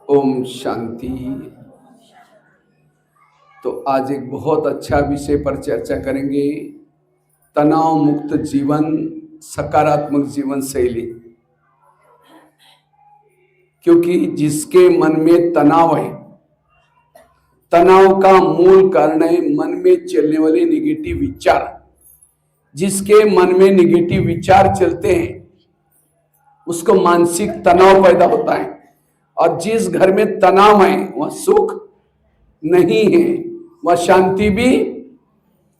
ओम शांति। तो आज एक बहुत अच्छा विषय पर चर्चा करेंगे, तनाव मुक्त जीवन, सकारात्मक जीवन शैली। क्योंकि जिसके मन में तनाव है, तनाव का मूल कारण है मन में चलने वाले निगेटिव विचार। जिसके मन में निगेटिव विचार चलते हैं उसको मानसिक तनाव पैदा होता है, और जिस घर में तनाव है वह सुख नहीं है, वह शांति भी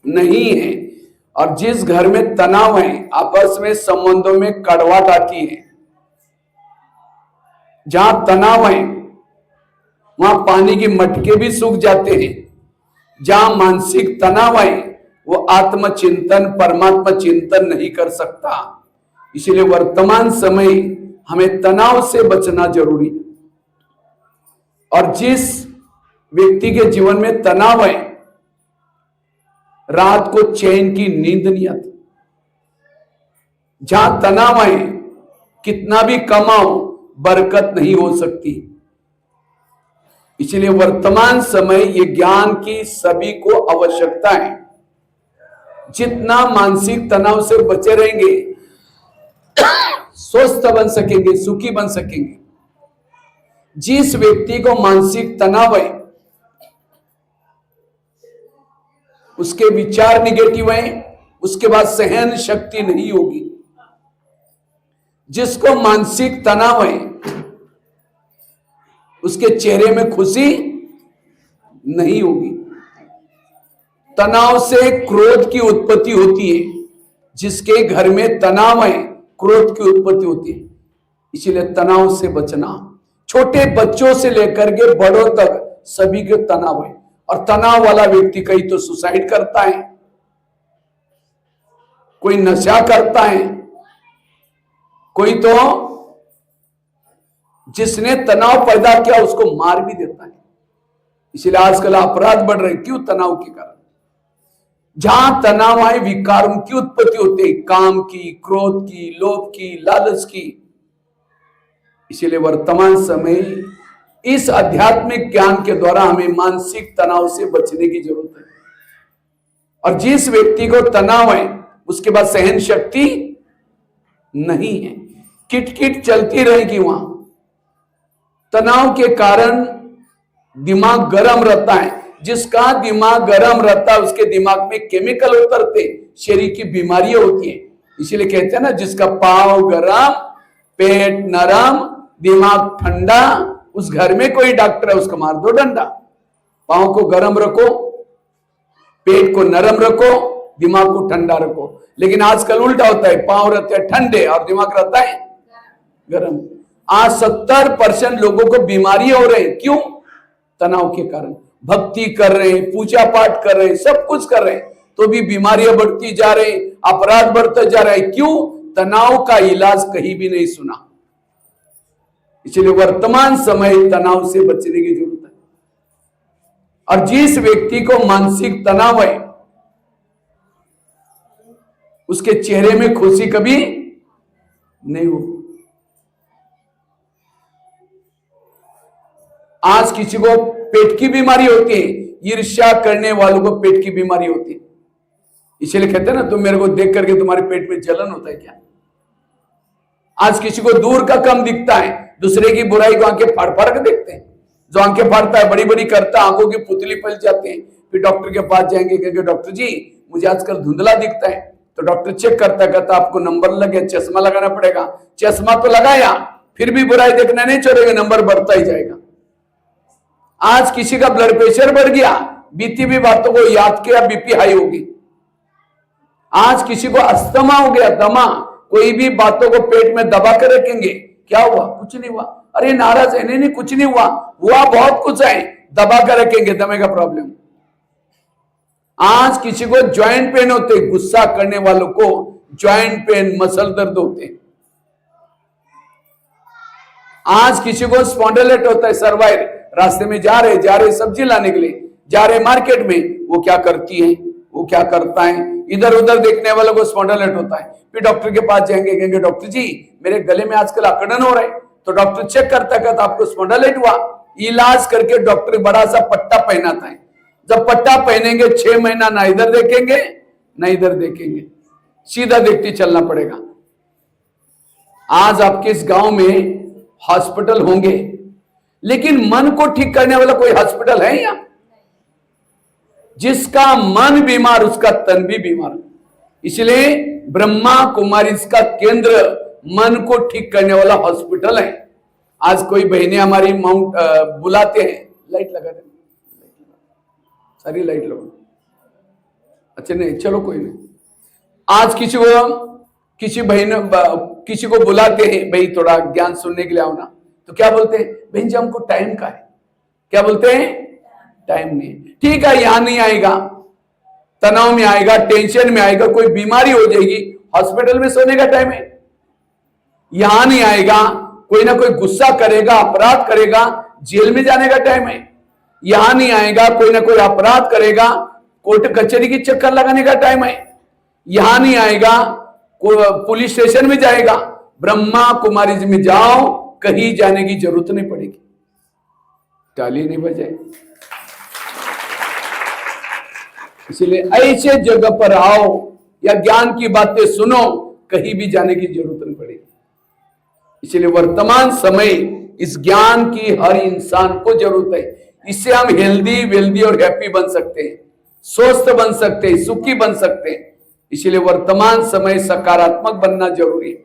नहीं है। और जिस घर में तनाव है आपस में संबंधों में कड़वाहट आती है। जहां तनाव है वहां पानी के मटके भी सूख जाते हैं। जहां मानसिक तनाव है वो आत्मचिंतन, परमात्मा चिंतन नहीं कर सकता। इसलिए वर्तमान समय हमें तनाव से बचना जरूरी है। और जिस व्यक्ति के जीवन में तनाव है, रात को चैन की नींद नहीं आती। जहां तनाव है कितना भी कमाओ बरकत नहीं हो सकती। इसलिए वर्तमान समय ये ज्ञान की सभी को आवश्यकता है। जितना मानसिक तनाव से बचे रहेंगे स्वस्थ बन सकेंगे, सुखी बन सकेंगे। जिस व्यक्ति को मानसिक तनाव है उसके विचार निगेटिव हैं, उसके बाद सहन शक्ति नहीं होगी। जिसको मानसिक तनाव है उसके चेहरे में खुशी नहीं होगी। तनाव से क्रोध की उत्पत्ति होती है। जिसके घर में तनाव है क्रोध की उत्पत्ति होती है। इसलिए तनाव से बचना। छोटे बच्चों से लेकर के बड़ों तक सभी के तनाव है, और तनाव वाला व्यक्ति कहीं तो सुसाइड करता है, कोई नशा करता है, कोई तो जिसने तनाव पैदा किया उसको मार भी देता है। इसलिए आजकल अपराध बढ़ रहे, क्यों? तनाव के कारण। जहां तनाव है विकारों की उत्पत्ति होती है, काम की, क्रोध की, लोभ की, लालच की। इसलिए वर्तमान समय इस आध्यात्मिक ज्ञान के द्वारा हमें मानसिक तनाव से बचने की जरूरत है। और जिस व्यक्ति को तनाव है उसके बाद सहन शक्ति नहीं है, किटकिट चलती रहेगी। वहां तनाव के कारण दिमाग गर्म रहता है। जिसका दिमाग गर्म रहता है उसके दिमाग में केमिकल उतरते, शरीर की बीमारियां होती है। इसीलिए कहते हैं ना, जिसका पांव गरम, पेट नरम, दिमाग ठंडा, उस घर में कोई डॉक्टर है उसको मार दो डंडा। पांव को गरम रखो, पेट को नरम रखो, दिमाग को ठंडा रखो। लेकिन आजकल उल्टा होता है, पांव रहते हैं ठंडे और दिमाग रहता है गरम। आज 70% लोगों को बीमारियां हो रही है। क्यों? तनाव के कारण। भक्ति कर रहे हैं, पूजा पाठ कर रहे हैं, सब कुछ कर रहे हैं, तो भी बीमारियां बढ़ती जा रही, अपराध बढ़ते जा रहे हैं। क्यों? तनाव का इलाज कहीं भी नहीं सुना। इसलिए वर्तमान समय तनाव से बचने की जरूरत है। और जिस व्यक्ति को मानसिक तनाव है उसके चेहरे में खुशी कभी नहीं हो। आज किसी को पेट की बीमारी होती है, ईर्ष्या करने वालों को पेट की बीमारी होती है। इसलिए कहते हैं ना, तुम मेरे को देख करके तुम्हारे पेट में जलन होता है क्या? आज किसी को दूर का कम दिखता है, दूसरे की बुराई को आंखें फाड़ फाड़ के देखते हैं। जो आंखें फाड़ता है, बड़ी बड़ी करता है, आंखों की पुतली पल जाते हैं। फिर डॉक्टर के पास जाएंगे, कहेंगे डॉक्टर जी मुझे आजकल धुंधला दिखता है। तो डॉक्टर चेक करता है, कहता आपको नंबर लगे, चश्मा लगाना पड़ेगा। चश्मा तो लगाया, फिर भी बुराई देखना नहीं छोड़ेगा, नंबर बढ़ता ही जाएगा। आज किसी का ब्लड प्रेशर बढ़ गया, बीती भी बातों को याद किया, बीपी हाई होगी। आज किसी को अस्थमा हो गया, दमा, कोई भी बातों को पेट में दबा कर रखेंगे, क्या हुआ? कुछ नहीं हुआ। अरे नाराज है, नहीं कुछ नहीं हुआ, हुआ बहुत कुछ है, दबा कर रखेंगे, दमे का प्रॉब्लम। आज किसी को ज्वाइंट पेन होते, गुस्सा करने वालों को ज्वाइंट पेन, मसल दर्द होते। आज किसी को स्पॉन्डिलाइटिस होता है, सर्वाइकल। रास्ते में जा रहे सब्जी लाने के लिए जा रहे मार्केट में, वो क्या करती है, वो क्या करता है, इधर उधर देखने वालों को स्पॉन्डिलाइटिस होता है। फिर डॉक्टर के पास जाएंगे, कहेंगे डॉक्टर जी मेरे गले में आजकल अकड़न हो रहा है। तो डॉक्टर चेक करता कहता आपको स्पॉन्डिलाइटिस हुआ। इलाज करके डॉक्टर बड़ा सा पट्टा पहनाता है। जब पट्टा पहनेंगे 6 महीना ना इधर देखेंगे ना इधर देखेंगे, सीधा देखते चलना पड़ेगा। आज आपके इस गांव में हॉस्पिटल होंगे, लेकिन मन को ठीक करने वाला कोई हॉस्पिटल है या? जिसका मन बीमार उसका तन भी बीमार। इसलिए ब्रह्मा कुमारी इसका केंद्र मन को ठीक करने वाला हॉस्पिटल है। आज कोई बहनें हमारी माउंट बुलाते हैं, लाइट लगा दे, सारी लाइट लगा। अच्छा नहीं, चलो कोई नहीं। आज किसी बहन किसी को बुलाते हैं, भाई थोड़ा ज्ञान सुनने के लिए आओ ना, तो क्या बोलते हैं, बहन जी हमको टाइम का है। क्या बोलते हैं? टाइम नहीं। ठीक है, यहां नहीं आएगा, तनाव में आएगा, टेंशन में आएगा, कोई बीमारी हो जाएगी, हॉस्पिटल में सोने का टाइम है। यहां नहीं आएगा, कोई ना कोई गुस्सा करेगा, अपराध करेगा, जेल में जाने का टाइम है। यहां नहीं आएगा, कोई ना कोई अपराध करेगा, कोर्ट कचहरी की चक्कर लगाने का टाइम है। यहां नहीं आएगा, पुलिस स्टेशन में जाएगा। ब्रह्मा कुमारी जी में जाओ, कहीं जाने की जरूरत नहीं पड़ेगी। ताली नहीं बजाए। इसलिए ऐसे जगह पर आओ या ज्ञान की बातें सुनो, कहीं भी जाने की जरूरत नहीं पड़ेगी। इसलिए वर्तमान समय इस ज्ञान की हर इंसान को जरूरत है। इससे हम हेल्दी वेल्दी और हैप्पी बन सकते हैं, स्वस्थ बन सकते हैं, सुखी बन सकते हैं। इसलिए वर्तमान समय सकारात्मक बनना जरूरी है।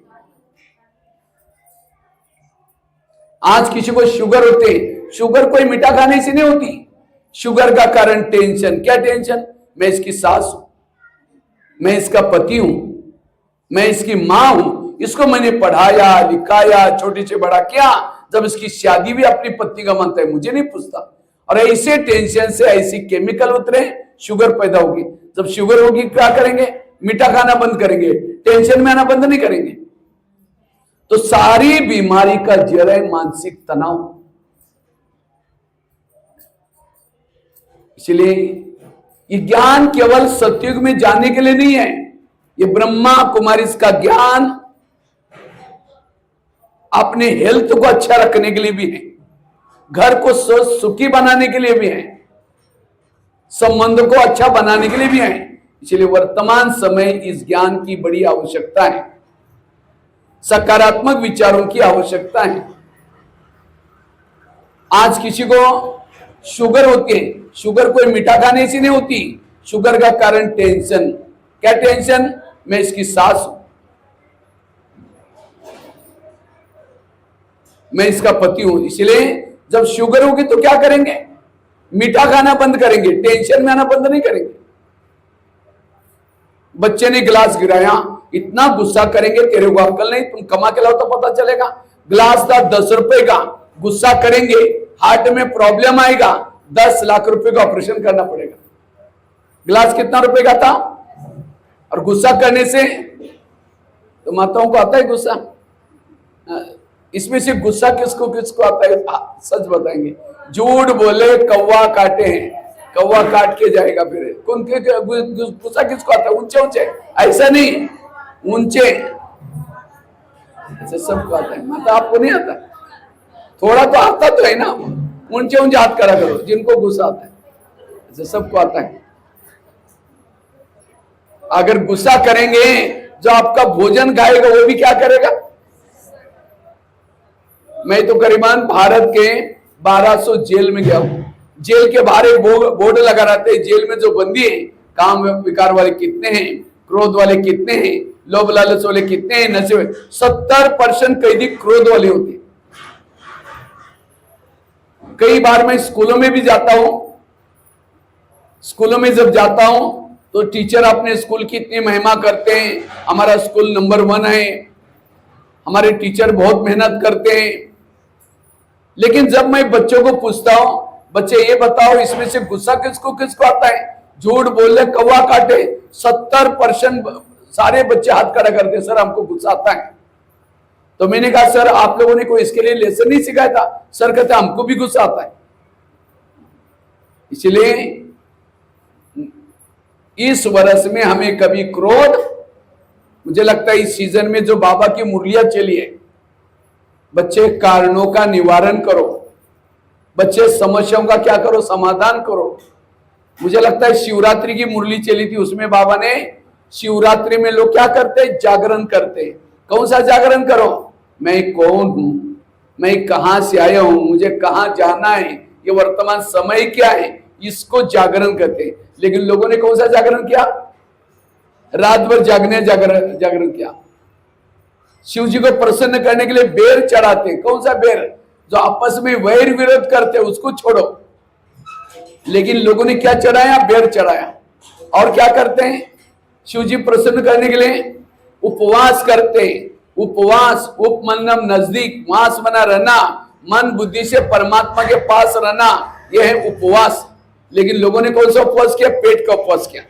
आज किसी को शुगर होते, शुगर कोई मीठा खाने से नहीं होती। शुगर का कारण टेंशन। क्या टेंशन? मैं इसकी सास हूं, मैं इसका पति हूं, मैं इसकी मां हूं, इसको मैंने पढ़ाया लिखाया, छोटे से बड़ा किया, जब इसकी शादी भी अपनी पत्नी का मानता है, मुझे नहीं पूछता। और ऐसे टेंशन से ऐसी केमिकल उतरे, शुगर पैदा होगी। जब शुगर होगी क्या करेंगे? मीठा खाना बंद करेंगे, टेंशन में आना बंद नहीं करेंगे। तो सारी बीमारी का जड़ है मानसिक तनाव। इसलिए ये ज्ञान केवल सतयुग में जाने के लिए नहीं है, ये ब्रह्मा कुमारी का ज्ञान अपने हेल्थ को अच्छा रखने के लिए भी है, घर को सुखी बनाने के लिए भी है, संबंध को अच्छा बनाने के लिए भी है। इसलिए वर्तमान समय इस ज्ञान की बड़ी आवश्यकता है, सकारात्मक विचारों की आवश्यकता है। आज किसी को शुगर होती है, शुगर कोई मीठा खाने से नहीं होती। शुगर का कारण टेंशन। क्या टेंशन? मैं इसकी सास हूं, मैं इसका पति हूं। इसलिए जब शुगर होगी तो क्या करेंगे? मीठा खाना बंद करेंगे, टेंशन में आना बंद नहीं करेंगे। बच्चे ने गिलास गिराया, इतना गुस्सा करेंगे, तेरे को अक्ल नहीं, तुम कमा के लाओ तो पता चलेगा। गिलास था 10 रुपए का, गुस्सा करेंगे, हार्ट में प्रॉब्लम आएगा, 10 लाख रुपए का ऑपरेशन करना पड़ेगा। गिलास कितना रुपए का था? और गुस्सा करने से तो माताओं को आता है गुस्सा। इसमें से गुस्सा किसको किसको आता है? सच बताएंगे। झूठ बोले कौवा काटे हैं, कौवा काट के जाएगा फिर। गुस्सा किसको आता है? ऊंचे ऊंचे, ऐसा नहीं, ऊंचे ऐसे सबको आता है। माता आपको नहीं आता? थोड़ा तो आता तो है ना। ऊंचे ऊंचे हाथ करा करो जिनको गुस्सा आता है, ऐसे सबको आता है। अगर गुस्सा करेंगे, जो आपका भोजन खाएगा वो भी क्या करेगा? मैं तो करीबन भारत के 1200 जेल में गया हूं। जेल के बाहर एक बोर्ड लगा रहते हैं, जेल में जो बंदी है, काम विकार वाले कितने हैं, क्रोध वाले कितने हैं, लोभ लालच वाले कितने हैं, नशे वाले। 70% कैदी क्रोध वाले होते हैं। कई बार मैं स्कूलों में भी जाता हूं। स्कूलों में जब जाता हूं तो टीचर अपने स्कूल की इतनी महिमा करते हैं, हमारा स्कूल नंबर 1 है, हमारे टीचर बहुत मेहनत करते हैं। लेकिन जब मैं बच्चों को पूछता हूं, बच्चे ये बताओ इसमें से गुस्सा किसको किसको आता है? झूठ बोले कौवा काटे, 70% सारे बच्चे हाथ खड़ा करते, सर हमको गुस्सा आता है। तो मैंने कहा सर आप लोगों ने कोई इसके लिए लेसन नहीं सिखाया था? सर कहते हमको भी गुस्सा आता है। इसलिए इस वर्ष में हमें कभी क्रोध, मुझे लगता है इस सीजन में जो बाबा की मुरलियां चली है, बच्चे कारणों का निवारण करो, बच्चे समस्याओं का क्या करो, समाधान करो। मुझे लगता है शिवरात्रि की मुरली चली थी, उसमें बाबा ने शिवरात्रि में लोग क्या करते, जागरण करते। कौन सा जागरण करो, मैं कौन हूं, मैं कहां से आया हूं, मुझे कहां जाना है, ये वर्तमान समय क्या है, इसको जागरण करते। लेकिन लोगों ने कौन सा जागरण किया, रात भर जागरण किया। शिव जी को प्रसन्न करने के लिए बेर चढ़ाते। कौन सा बेर, जो आपस में वैर विरोध करते उसको छोड़ो। लेकिन लोगों ने क्या चढ़ाया, बेर चढ़ाया। और क्या करते हैं, शिव जी प्रसन्न करने के लिए उपवास करते। उपवास, उपमन्नम नजदीक, मांस बना रहना, मन बुद्धि से परमात्मा के पास रहना, यह है उपवास। लेकिन लोगों ने कौन सा उपवास किया, पेट का उपवास किया।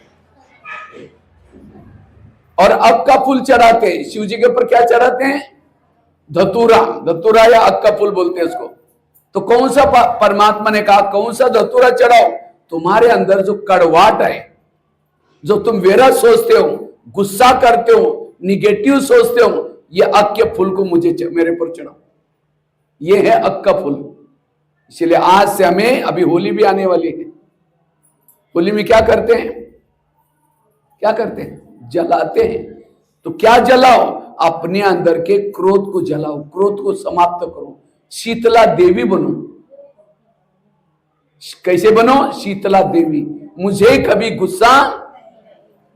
और अक का फूल चढ़ाते हैं शिव जी के ऊपर। क्या चढ़ाते हैं, धतूरा, धतूरा या अक का फूल बोलते हैं उसको। तो कौन सा, परमात्मा ने कहा कौन सा धतूरा चढ़ाओ, तुम्हारे अंदर जो कड़वाट है, जो तुम वेरा सोचते हो, गुस्सा करते हो, निगेटिव सोचते हो, ये अक के फूल को मुझे मेरे पर चढ़ाओ। ये है अक का फूल। इसलिए आज से हमें, अभी होली भी आने वाली है, होली में क्या करते हैं, क्या करते हैं, जलाते हैं। तो क्या जलाओ, अपने अंदर के क्रोध को जलाओ, क्रोध को समाप्त करो, शीतला देवी बनो। कैसे बनो, शीतला देवी। मुझे कभी गुस्सा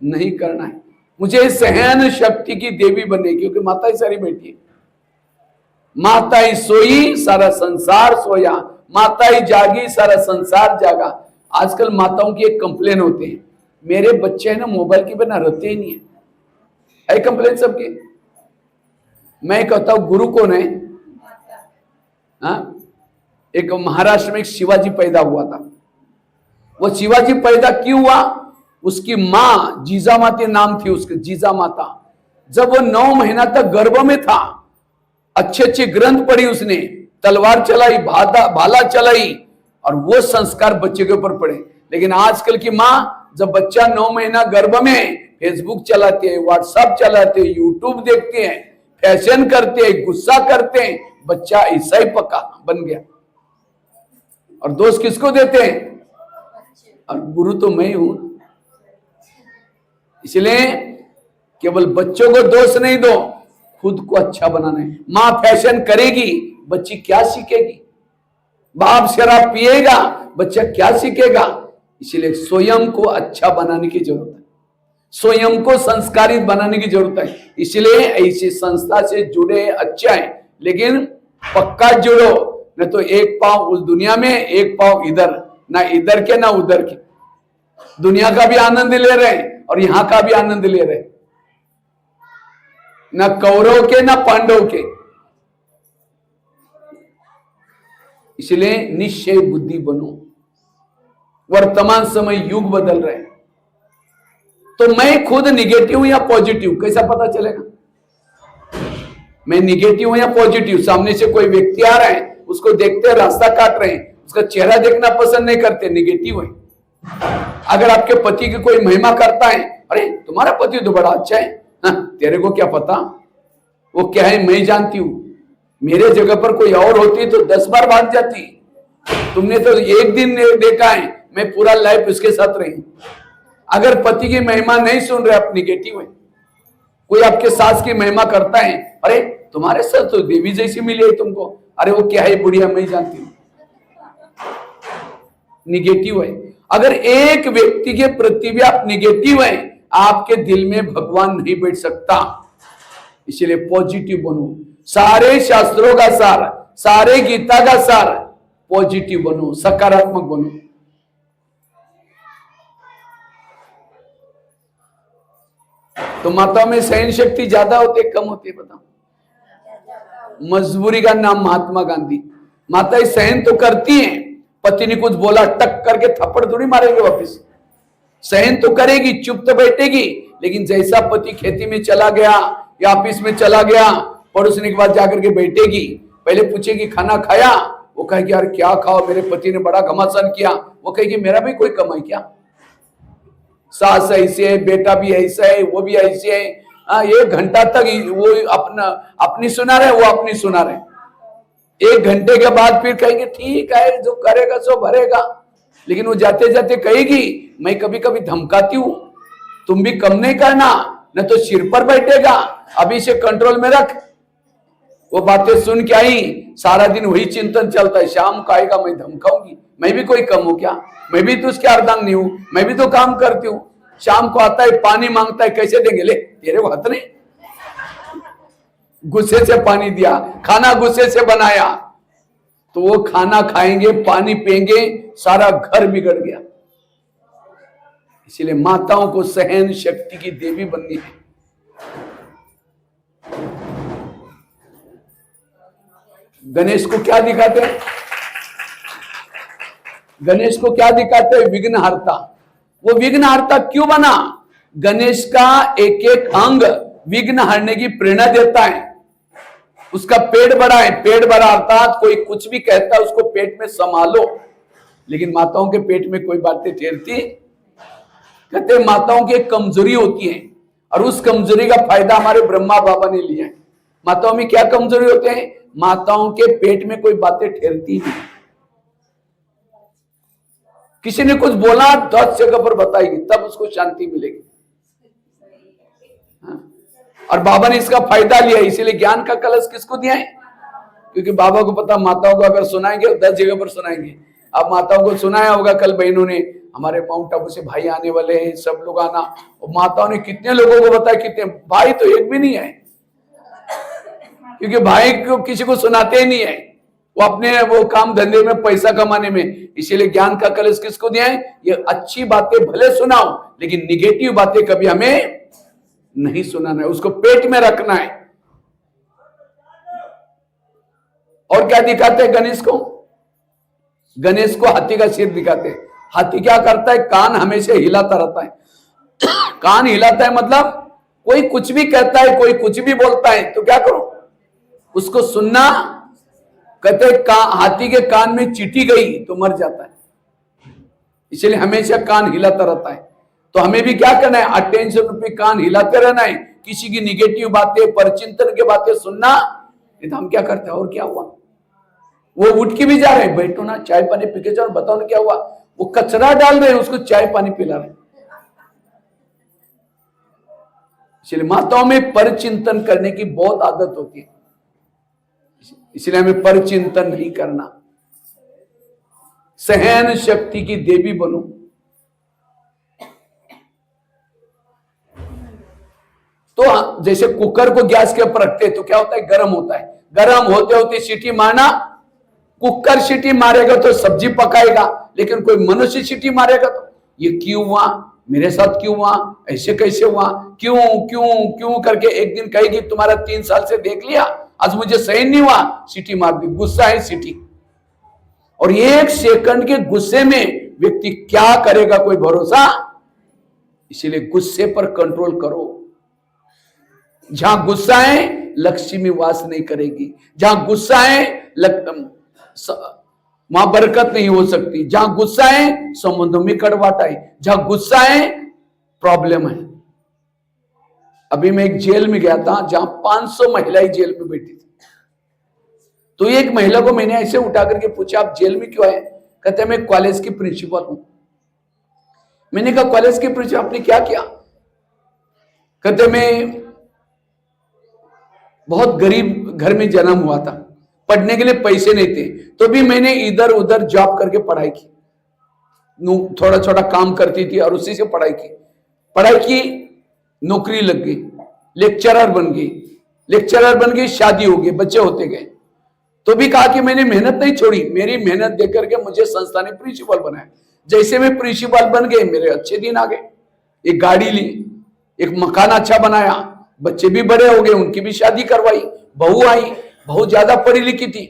नहीं करना है, मुझे सहन शक्ति की देवी बने, क्योंकि माता ही सारी बैठी है। माता ही सोई सारा संसार सोया, माता ही जागी सारा संसार जागा। आजकल माताओं की एक कंप्लेन होती है, मेरे बच्चे हैं ना मोबाइल के बिना रहते ही नहीं है कंप्लेन सबकी। मैं कहता हूं गुरु कौन है, एक महाराष्ट्र में एक शिवाजी पैदा हुआ था। वो शिवाजी पैदा क्यों हुआ, उसकी मां जीजामाती नाम थी उसके, जीजा माता। जब वो 9 महीना तक गर्भ में था, अच्छे अच्छे ग्रंथ पढ़ी उसने, तलवार चलाई, भाला चलाई, और वो संस्कार बच्चे के ऊपर पड़े। लेकिन आजकल की मां, जब बच्चा 9 महीना गर्भ में, फेसबुक चलाते हैं, व्हाट्सएप चलाते हैं, यूट्यूब देखते हैं, फैशन करते हैं, गुस्सा करते हैं, बच्चा ऐसा ही पक्का बन गया। और दोष किसको देते हैं, और गुरु तो मैं हूं। इसलिए केवल बच्चों को दोष नहीं दो, खुद को अच्छा बनाना है। मां फैशन करेगी, बच्ची क्या सीखेगी, बाप शराब पिएगा, बच्चा क्या सीखेगा। इसलिए स्वयं को अच्छा बनाने की जरूरत है, स्वयं को संस्कारित बनाने की जरूरत है। इसलिए ऐसी संस्था से जुड़े अच्छा है, लेकिन पक्का जुड़ो, न तो एक पांव उस दुनिया में, एक पांव इधर, ना इधर के ना उधर के। दुनिया का भी आनंद ले रहे और यहां का भी आनंद ले रहे, ना कौरव के ना पांडव के। इसलिए निश्चय बुद्धि बनो। वर्तमान समय युग बदल रहे हैं, तो मैं खुद निगेटिव या पॉजिटिव कैसा पता चलेगा, मैं निगेटिव या पॉजिटिव। सामने से कोई व्यक्ति आ रहा है, उसको देखते रास्ता काट रहे हैं, उसका चेहरा देखना पसंद नहीं करते, निगेटिव है। अगर आपके पति की कोई महिमा करता है, अरे तुम्हारा पति तो बड़ा अच्छा है, तेरे को क्या पता वो क्या है, मैं जानती हूं, मेरे जगह पर कोई और होती तो 10 बार भाग जाती, तुमने तो एक दिन देखा है, मैं पूरा लाइफ उसके साथ रही। अगर पति की महिमा नहीं सुन रहे, आप निगेटिव है। कोई आपके सास की महिमा करता है, अरे तुम्हारे साथ तो देवी जैसी मिली है तुमको, अरे वो क्या है बुढ़िया, मैं जानती हूं, निगेटिव है। अगर एक व्यक्ति के प्रति भी आप निगेटिव है, आपके दिल में भगवान नहीं बैठ सकता। इसलिए पॉजिटिव बनो। सारे शास्त्रों का सार, सारे गीता का सार, पॉजिटिव बनो, सकारात्मक बनो। तो माताओं में सहन शक्ति ज्यादा होती है, कम होती है, बताओ। मजबूरी का नाम महात्मा गांधी। माताएं सहन तो करती हैं, पति ने कुछ बोला टक करके थप्पड़ थोड़ी मारेंगे वापस, सहन तो करेगी, चुप तो बैठेगी। लेकिन जैसा पति खेती में चला गया या ऑफिस में चला गया, पड़ोसने के बाद जाकर के बैठेगी, पहले पूछेगी खाना खाया, वो कहेगी यार क्या खाओ, मेरे पति ने बड़ा घमासान किया, वो कहेगी मेरा भी कोई कमाई क्या, सास ऐसे है, बेटा भी ऐसा है, वो भी ऐसे है। 1 घंटा तक वो अपनी सुना रहे, वो अपनी सुना रहे। 1 घंटे के बाद फिर कहेंगे ठीक है, जो करेगा सो भरेगा। लेकिन वो जाते जाते कहेगी, मैं कभी कभी धमकाती हूं, तुम भी कम नहीं करना, न तो सिर पर बैठेगा, अभी से कंट्रोल में रख। वो बातें सुन के आई, सारा दिन वही चिंतन चलता है, शाम को आएगा मैं धमकाऊंगी, मैं भी कोई कम हूं क्या, मैं भी तो उसके अर्धांगिनी हूं, मैं भी तो काम करती हूं। शाम को आता है, पानी मांगता है, कैसे देंगे, ले तेरे को हाथ नहीं, गुस्से से पानी दिया, खाना गुस्से से बनाया, तो वो खाना खाएंगे, पानी पिएंगे, सारा घर बिगड़ गया। इसलिए माताओं को सहन शक्ति की देवी बननी है। गणेश को क्या दिखाते हैं, गणेश को क्या दिखाते हैं, विघ्नहर्ता। वो विघ्नहर्ता क्यों बना, गणेश का एक एक अंग विघ्न हरने की प्रेरणा देता है। उसका पेट बड़ा है, पेट बड़ा अर्थात कोई कुछ भी कहता है उसको पेट में संभालो। लेकिन माताओं के पेट में कोई बातें ठहरती, कहते माताओं की एक कमजोरी होती है, और उस कमजोरी का फायदा हमारे ब्रह्मा बाबा ने लिया है। माताओं में क्या कमजोरी होते हैं, माताओं के पेट में कोई बातें ठहरती नहीं। किसी ने कुछ बोला 10 जगह पर बताएगी, तब उसको शांति मिलेगी। और बाबा ने इसका फायदा लिया, इसीलिए ज्ञान का कलश किसको दिया है, क्योंकि बाबा को पता माताओं को अगर सुनाएंगे 10 जगह पर सुनाएंगे। अब माताओं को सुनाया होगा, कल बहनों ने, हमारे माउंट आबू से भाई आने वाले हैं, सब लोग आना, और माताओं ने कितने लोगों को बताया, कितने भाई तो एक भी नहीं है, क्योंकि भाई को किसी को सुनाते ही नहीं है, वो अपने वो काम धंधे में पैसा कमाने में। इसीलिए ज्ञान का कलश किसको दिया है, ये अच्छी बातें भले सुनाओ, लेकिन निगेटिव बातें कभी हमें नहीं सुनाना है, उसको पेट में रखना है। और क्या दिखाते हैं गणेश को, गणेश को हाथी का सिर दिखाते हैं। हाथी क्या करता है, कान हमेशा हिलाता रहता है। कान हिलाता है मतलब कोई कुछ भी कहता है, कोई कुछ भी बोलता है, तो क्या करो, उसको सुनना। कहते हाथी के कान में चींटी गई तो मर जाता है, इसलिए हमेशा कान हिलाता रहता है। तो हमें भी क्या करना है, अटेंशन पे कान हिलाते रहना है। किसी की निगेटिव बातें, परचिंतन के बातें सुनना, नहीं तो हम क्या करते हैं, और क्या हुआ, वो उठ के भी जा रहे हैं, बैठो ना चाय पानी पी के जाओ, बताओ ना क्या हुआ, वो कचरा डाल रहे हैं, उसको चाय पानी पिला रहे हैं। इसलिए माताओं में परचिंतन करने की बहुत आदत होती है, इसलिए हमें परचिंतन नहीं करना। सहन शक्ति की देवी बनो। तो जैसे कुकर को गैस के ऊपर रखते तो क्या होता है, गर्म होता है, गर्म होते होते सीटी मारना। कुकर सीटी मारेगा तो सब्जी पकाएगा, लेकिन कोई मनुष्य सीटी मारेगा तो ये क्यों हुआ, मेरे साथ क्यों हुआ, ऐसे कैसे हुआ, क्यों क्यों क्यों करके एक दिन कहेगी तुम्हारा 3 साल से देख लिया, आज मुझे सही नहीं हुआ, सीटी मार दी, गुस्सा है सीटी। और 1 सेकंड के गुस्से में व्यक्ति क्या करेगा, कोई भरोसा। इसीलिए गुस्से पर कंट्रोल करो। जहां गुस्सा है लक्ष्मी वास नहीं करेगी, जहां गुस्सा है वहां बरकत नहीं हो सकती, जहां गुस्सा है संबंधों में कड़वाटा है, जहां गुस्सा है प्रॉब्लम है। अभी मैं एक जेल में गया था जहां 500 महिलाएं जेल में बैठी थी। तो एक महिला को मैंने ऐसे उठा करके पूछा, आप जेल में क्यों आए, कहते मैं कॉलेज की प्रिंसिपल हूं। मैंने कहा कॉलेज की प्रिंसिपल, आपने क्या किया, कहते मैं बहुत गरीब घर में जन्म हुआ था, पढ़ने के लिए पैसे नहीं थे, तो भी मैंने इधर उधर जॉब करके पढ़ाई की, थोड़ा छोटा काम करती थी और उसी से पढ़ाई की, नौकरी लग गई, लेक्चरर बन गई, शादी हो गई, बच्चे होते गए। तो भी कहा कि मैंने मेहनत नहीं छोड़ी, मेरी मेहनत देख करके मुझे संस्था ने प्रिंसिपल बनाया। जैसे मैं प्रिंसिपल बन गए, मेरे अच्छे दिन आ गए, एक गाड़ी ली, एक मकान अच्छा बनाया, बच्चे भी बड़े हो गए, उनकी भी शादी करवाई, बहू आई, बहुत ज्यादा पढ़ी लिखी थी,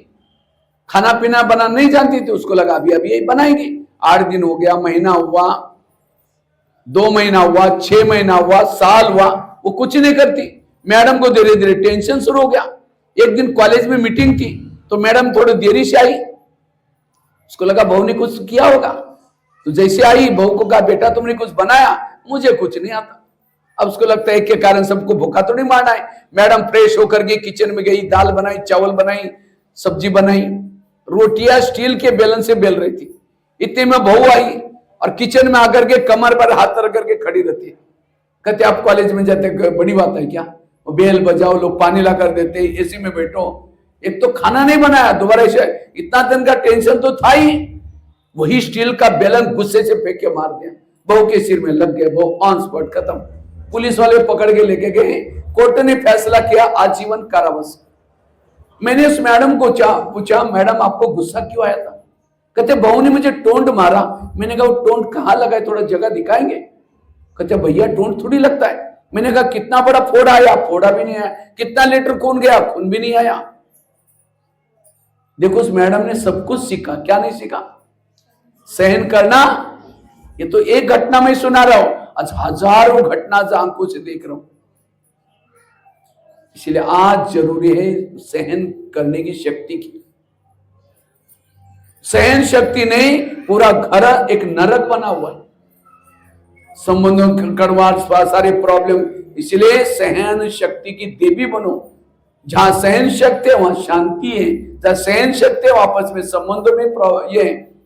खाना पीना बनाना नहीं जानती थी, उसको लगा अभी यही बनाएंगे। 8 दिन हो गया, महीना हुआ, 2 महीना हुआ, 6 महीना हुआ, साल हुआ, वो कुछ नहीं करती। मैडम को धीरे धीरे टेंशन शुरू हो गया। एक दिन कॉलेज में मीटिंग थी, तो मैडम थोड़ी देरी से आई, उसको लगा बहू ने कुछ किया होगा, तो जैसे आई बहू को कहा बेटा तुमने कुछ बनाया, मुझे कुछ नहीं आता। अब उसको लगता है के कारण सबको भूखा तो नहीं मारना है। मैडम फ्रेश होकर के किचन में गई, दाल बनाई, चावल बनाई, सब्जी बनाई, रोटियां स्टील के बेलन से बेल रही थी। इतने में बहू आई और किचन में आकर के कमर पर हाथ रख करके खड़ी रहती है। कहते आप कॉलेज में जाते, बड़ी बात है क्या? वो बेल बजाओ, लोग पानी ला कर देते, एसी में बैठो। एक तो खाना नहीं बनाया, दोबारा ऐसे इतना दिन का टेंशन तो था ही। वही स्टील का बेलन गुस्से से फेंक के मार दिया, बहू के सिर में लग गए, बहू ऑन स्पॉट खत्म। पुलिस वाले पकड़ के लेके गए, कोर्ट ने फैसला किया आजीवन कारावास। मैंने उस मैडम को पूछा, मैडम आपको गुस्सा क्यों आया था? कहते बहू ने मुझे टोंट मारा। मैंने कहा वो टोंट कहाँ लगा है, थोड़ा जगह दिखाएंगे? कहते भैया टोंट थोड़ी लगता है। मैंने कहा कितना बड़ा फोड़ा आया? फोड़ा भी नहीं आया। कितना लीटर खून गया? खून भी नहीं आया। देखो उस मैडम ने सब कुछ सीखा, क्या नहीं सीखा? सहन करना। ये तो एक घटना में सुना रहा हूं, आज हजारों घटना आंखों से देख रहा हूं। इसलिए आज जरूरी है सहन करने की शक्ति की। सहन शक्ति नहीं, पूरा घर एक नरक बना हुआ है, संबंधों कड़वा, सारे प्रॉब्लम। इसलिए सहन शक्ति की देवी बनो। जहां सहन शक्ति है वहां शांति है, जहां सहन शक्ति है आपस में संबंधों में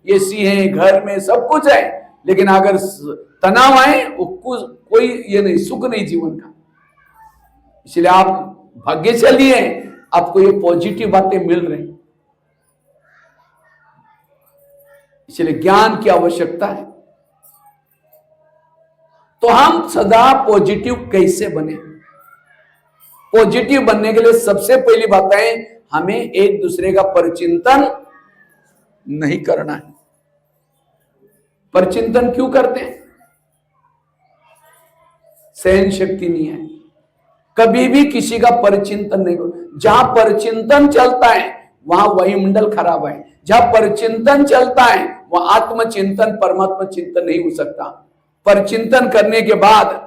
ये सी है, घर में सब कुछ है, लेकिन अगर तनाव आए वो कोई ये नहीं, सुख नहीं जीवन का। इसलिए आप भाग्यशाली हैं, आपको ये पॉजिटिव बातें मिल रही। इसलिए ज्ञान की आवश्यकता है। तो हम सदा पॉजिटिव कैसे बने? पॉजिटिव बनने के लिए सबसे पहली बात है, हमें एक दूसरे का परिचिंतन नहीं करना है। परिचिंतन क्यों करते हैं? सहन शक्ति नहीं है, कभी भी किसी का परिचिंतन नहीं करो। जहां परिचिंतन चलता है वहां वही मंडल खराब है। जहां परिचिंतन चलता है वहां आत्मचिंतन, परमात्मा चिंतन नहीं हो सकता। परिचिंतन करने के बाद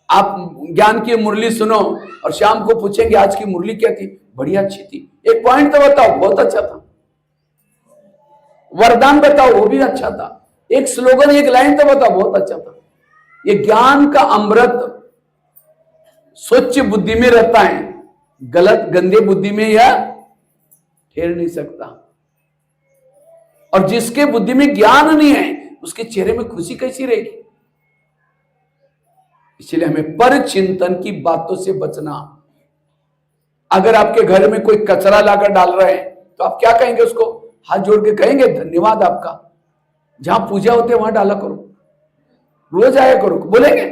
आप ज्ञान की मुरली सुनो और शाम को पूछेंगे आज की मुरली क्या थी? बढ़िया अच्छी थी। एक पॉइंट तो बताओ, बहुत अच्छा था। वरदान बताओ, वो भी अच्छा था। एक स्लोगन, एक लाइन तो बताओ, बहुत अच्छा था। ये ज्ञान का अमृत स्वच्छ बुद्धि में रहता है, गलत गंदे बुद्धि में यह ठहर नहीं सकता। और जिसके बुद्धि में ज्ञान नहीं है उसके चेहरे में खुशी कैसी रहेगी? इसलिए हमें परचिंतन की बातों से बचना। अगर आपके घर में कोई कचरा लाकर डाल रहे हैं तो आप क्या कहेंगे? उसको हाथ जोड़ के कहेंगे धन्यवाद आपका। जहां पूजा होती है वहां डाला करो, रोज आया करो, बोलेंगे?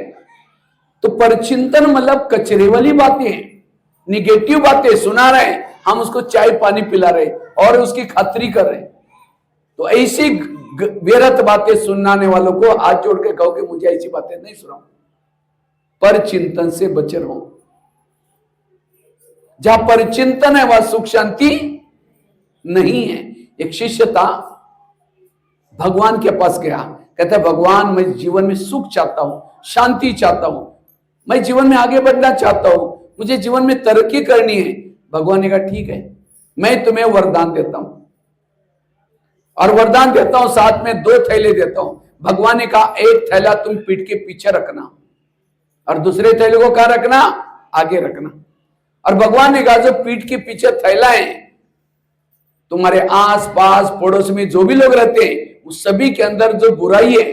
तो परचिंतन मतलब कचरे वाली बातें, निगेटिव बातें सुना रहे हैं, हम उसको चाय पानी पिला रहे और उसकी खातिरी कर रहे हैं। तो ऐसी व्यर्थ बातें सुनाने वालों को हाथ जोड़ के कहो कि मुझे ऐसी बातें नहीं सुनाओ। परचिंतन से बचे रहो। जहां परचिंतन है वहां सुख शांति नहीं है। एक शिष्य था, भगवान के पास गया, कहता भगवान मैं जीवन में सुख चाहता हूं, शांति चाहता हूं, मैं जीवन में आगे बढ़ना चाहता हूं, मुझे जीवन में तरक्की करनी है। भगवान ने कहा ठीक है, मैं तुम्हें वरदान देता हूं, और वरदान देता हूं साथ में 2 थैले देता हूं। भगवान ने कहा एक थैला तुम पीठ के पीछे रखना और दूसरे थैले को कहां रखना? आगे रखना। और भगवान ने कहा जो पीठ के पीछे थैला है, तुम्हारे आस पास पड़ोस में जो भी लोग रहते हैं उस सभी के अंदर जो बुराई है,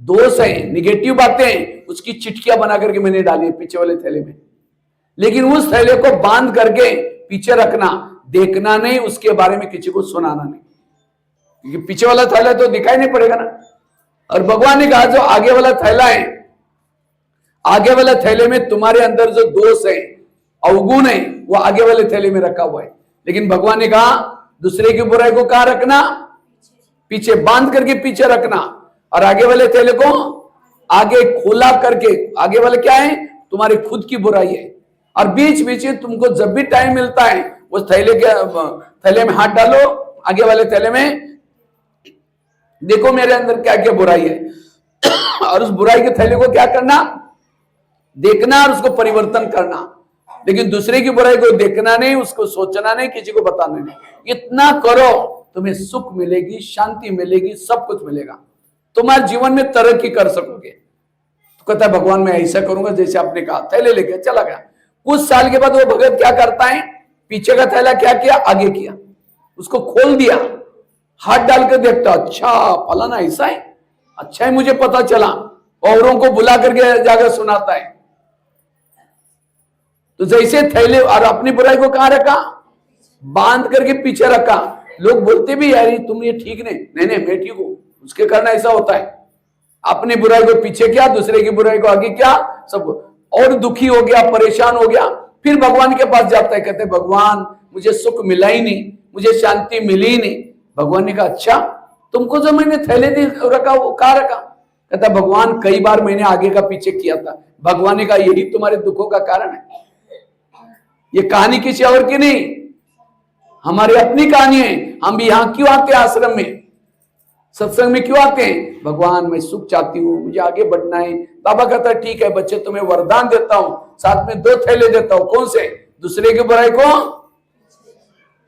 दोष है, निगेटिव बातें हैं, उसकी चिटकियां बना करके मैंने डाली है पीछे वाले थैले में। लेकिन उस थैले को बांध करके पीछे रखना, देखना नहीं, उसके बारे में किसी को सुनाना नहीं, क्योंकि पीछे वाला थैला तो दिखाई नहीं पड़ेगा ना। और भगवान ने कहा जो आगे वाला थैला है, आगे वाले थैले में तुम्हारे अंदर जो दोष है, अवगुण है, वो आगे वाले थैले में रखा हुआ है। लेकिन भगवान ने कहा दूसरे की बुराई को कहां रखना? पीछे, बांध करके पीछे रखना, और आगे वाले थैले को आगे खोला करके, आगे वाले क्या है? तुम्हारी खुद की बुराई है। और बीच बीच में तुमको जब भी टाइम मिलता है उस थैले में हाथ डालो, आगे वाले थैले में देखो मेरे अंदर क्या क्या बुराई है और उस बुराई के थैले को क्या करना? देखना और उसको परिवर्तन करना। लेकिन दूसरे की बुराई को देखना नहीं, उसको सोचना नहीं, किसी को बताना नहीं। इतना करो, तुम्हें सुख मिलेगी, शांति मिलेगी, सब कुछ मिलेगा, तुम्हारे जीवन में तरक्की कर सकोगे। तो कहता है भगवान मैं ऐसा करूंगा जैसे आपने कहा। थैले लेके चला गया। कुछ साल के बाद वो भगत क्या करता है? पीछे का थैला क्या किया? आगे किया। उसको खोल दिया, हाथ डालकर देखता, अच्छा फलाना ऐसा है, अच्छा है मुझे पता चला, औरों को बुला करके जाकर सुनाता है। तो जैसे थैले, और अपनी बुराई को कहां रखा, बांध करके पीछे रखा। लोग बोलते भी यार तुम ये ठीक नहीं नहीं मैं ठीक हूं, उसके कारण ऐसा होता है। अपनी बुराई को पीछे किया, दूसरे की बुराई को आगे किया, सब और दुखी हो गया, परेशान हो गया। फिर भगवान के पास जाता है, कहते भगवान मुझे सुख मिला ही नहीं, मुझे शांति मिली ही नहीं। भगवान ने कहा अच्छा तुमको जो मैंने थैले दे रखा वो कहां रखा? कहता भगवान कई बार मैंने आगे का पीछे किया था। भगवान ने कहा यही तुम्हारे दुखों का कारण है। ये कहानी किसी और की नहीं, हमारी अपनी कहानी है। हम भी यहां क्यों आते हैं, आश्रम में सत्संग में क्यों आते हैं? भगवान मैं सुख चाहती हूँ, मुझे आगे बढ़ना है। बाबा कहता है ठीक है बच्चे, तुम्हें वरदान देता हूं, साथ में 2 थैले देता हूं। कौन से? दूसरे की बुराई को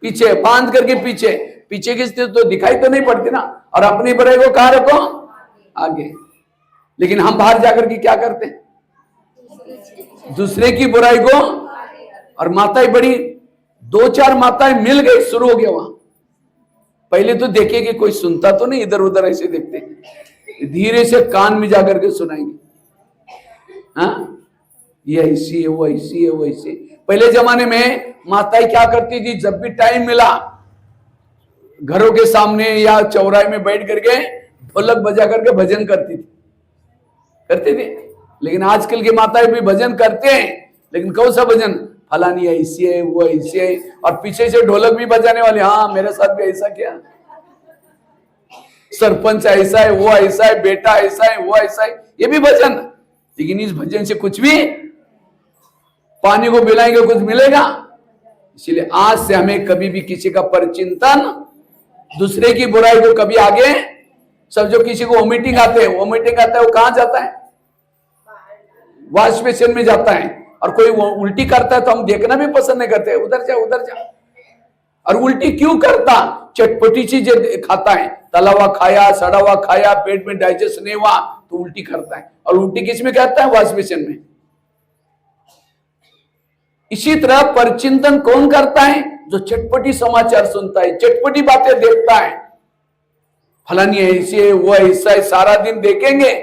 पीछे बांध करके पीछे, पीछे की स्थिति तो दिखाई तो नहीं पड़ती ना, और अपनी बुराई को कहां रखो? आगे। लेकिन हम बाहर जाकर के क्या करते हैं? दूसरे की बुराई को, और माताएं बड़ी 2-4 माताएं मिल गई, शुरू हो गया वहां। पहले तो देखे कि कोई सुनता तो नहीं, इधर उधर ऐसे देखते, धीरे से कान में जाकर के सुनाएंगे, हाँ ये ऐसी है, वो ऐसी है, वो ऐसी। पहले जमाने में माताएं क्या करती थी, जब भी टाइम मिला घरों के सामने या चौराहे में बैठ करके ढोलक बजा करके भजन करती थी। लेकिन आजकल की माताएं भी भजन करते हैं, लेकिन कौन सा भजन? फलानी ऐसी है, वो ऐसी है, और पीछे से ढोलक भी बजाने वाले, हाँ मेरे साथ भी ऐसा किया, सरपंच ऐसा है, वो ऐसा है, बेटा ऐसा है, वो ऐसा है, ये भी भजन। लेकिन इस भजन से कुछ भी, पानी को पिलाएंगे कुछ मिलेगा? इसलिए आज से हमें कभी भी किसी का परचिंतन, दूसरे की बुराई को कभी आगे, सब जो किसी को वोमिटिंग आते हैं, वो कहां जाता है? वॉश बेसिन में जाता है। और कोई उल्टी करता है तो हम देखना भी पसंद नहीं करते, उधर जा उधर जा। और उल्टी क्यों करता? चटपटी चीज खाता है, तला हुआ खाया, सड़ा हुआ खाया, पेट में डाइजेस्ट नहीं हुआ तो उल्टी करता है। और उल्टी किस में करता है? वॉश बेसिन में। इसी तरह परचिंतन कौन करता है? जो चटपटी समाचार सुनता है, चटपटी बातें देखता है, फलानी ऐसी है, वो ऐसा है, सारा दिन देखेंगे,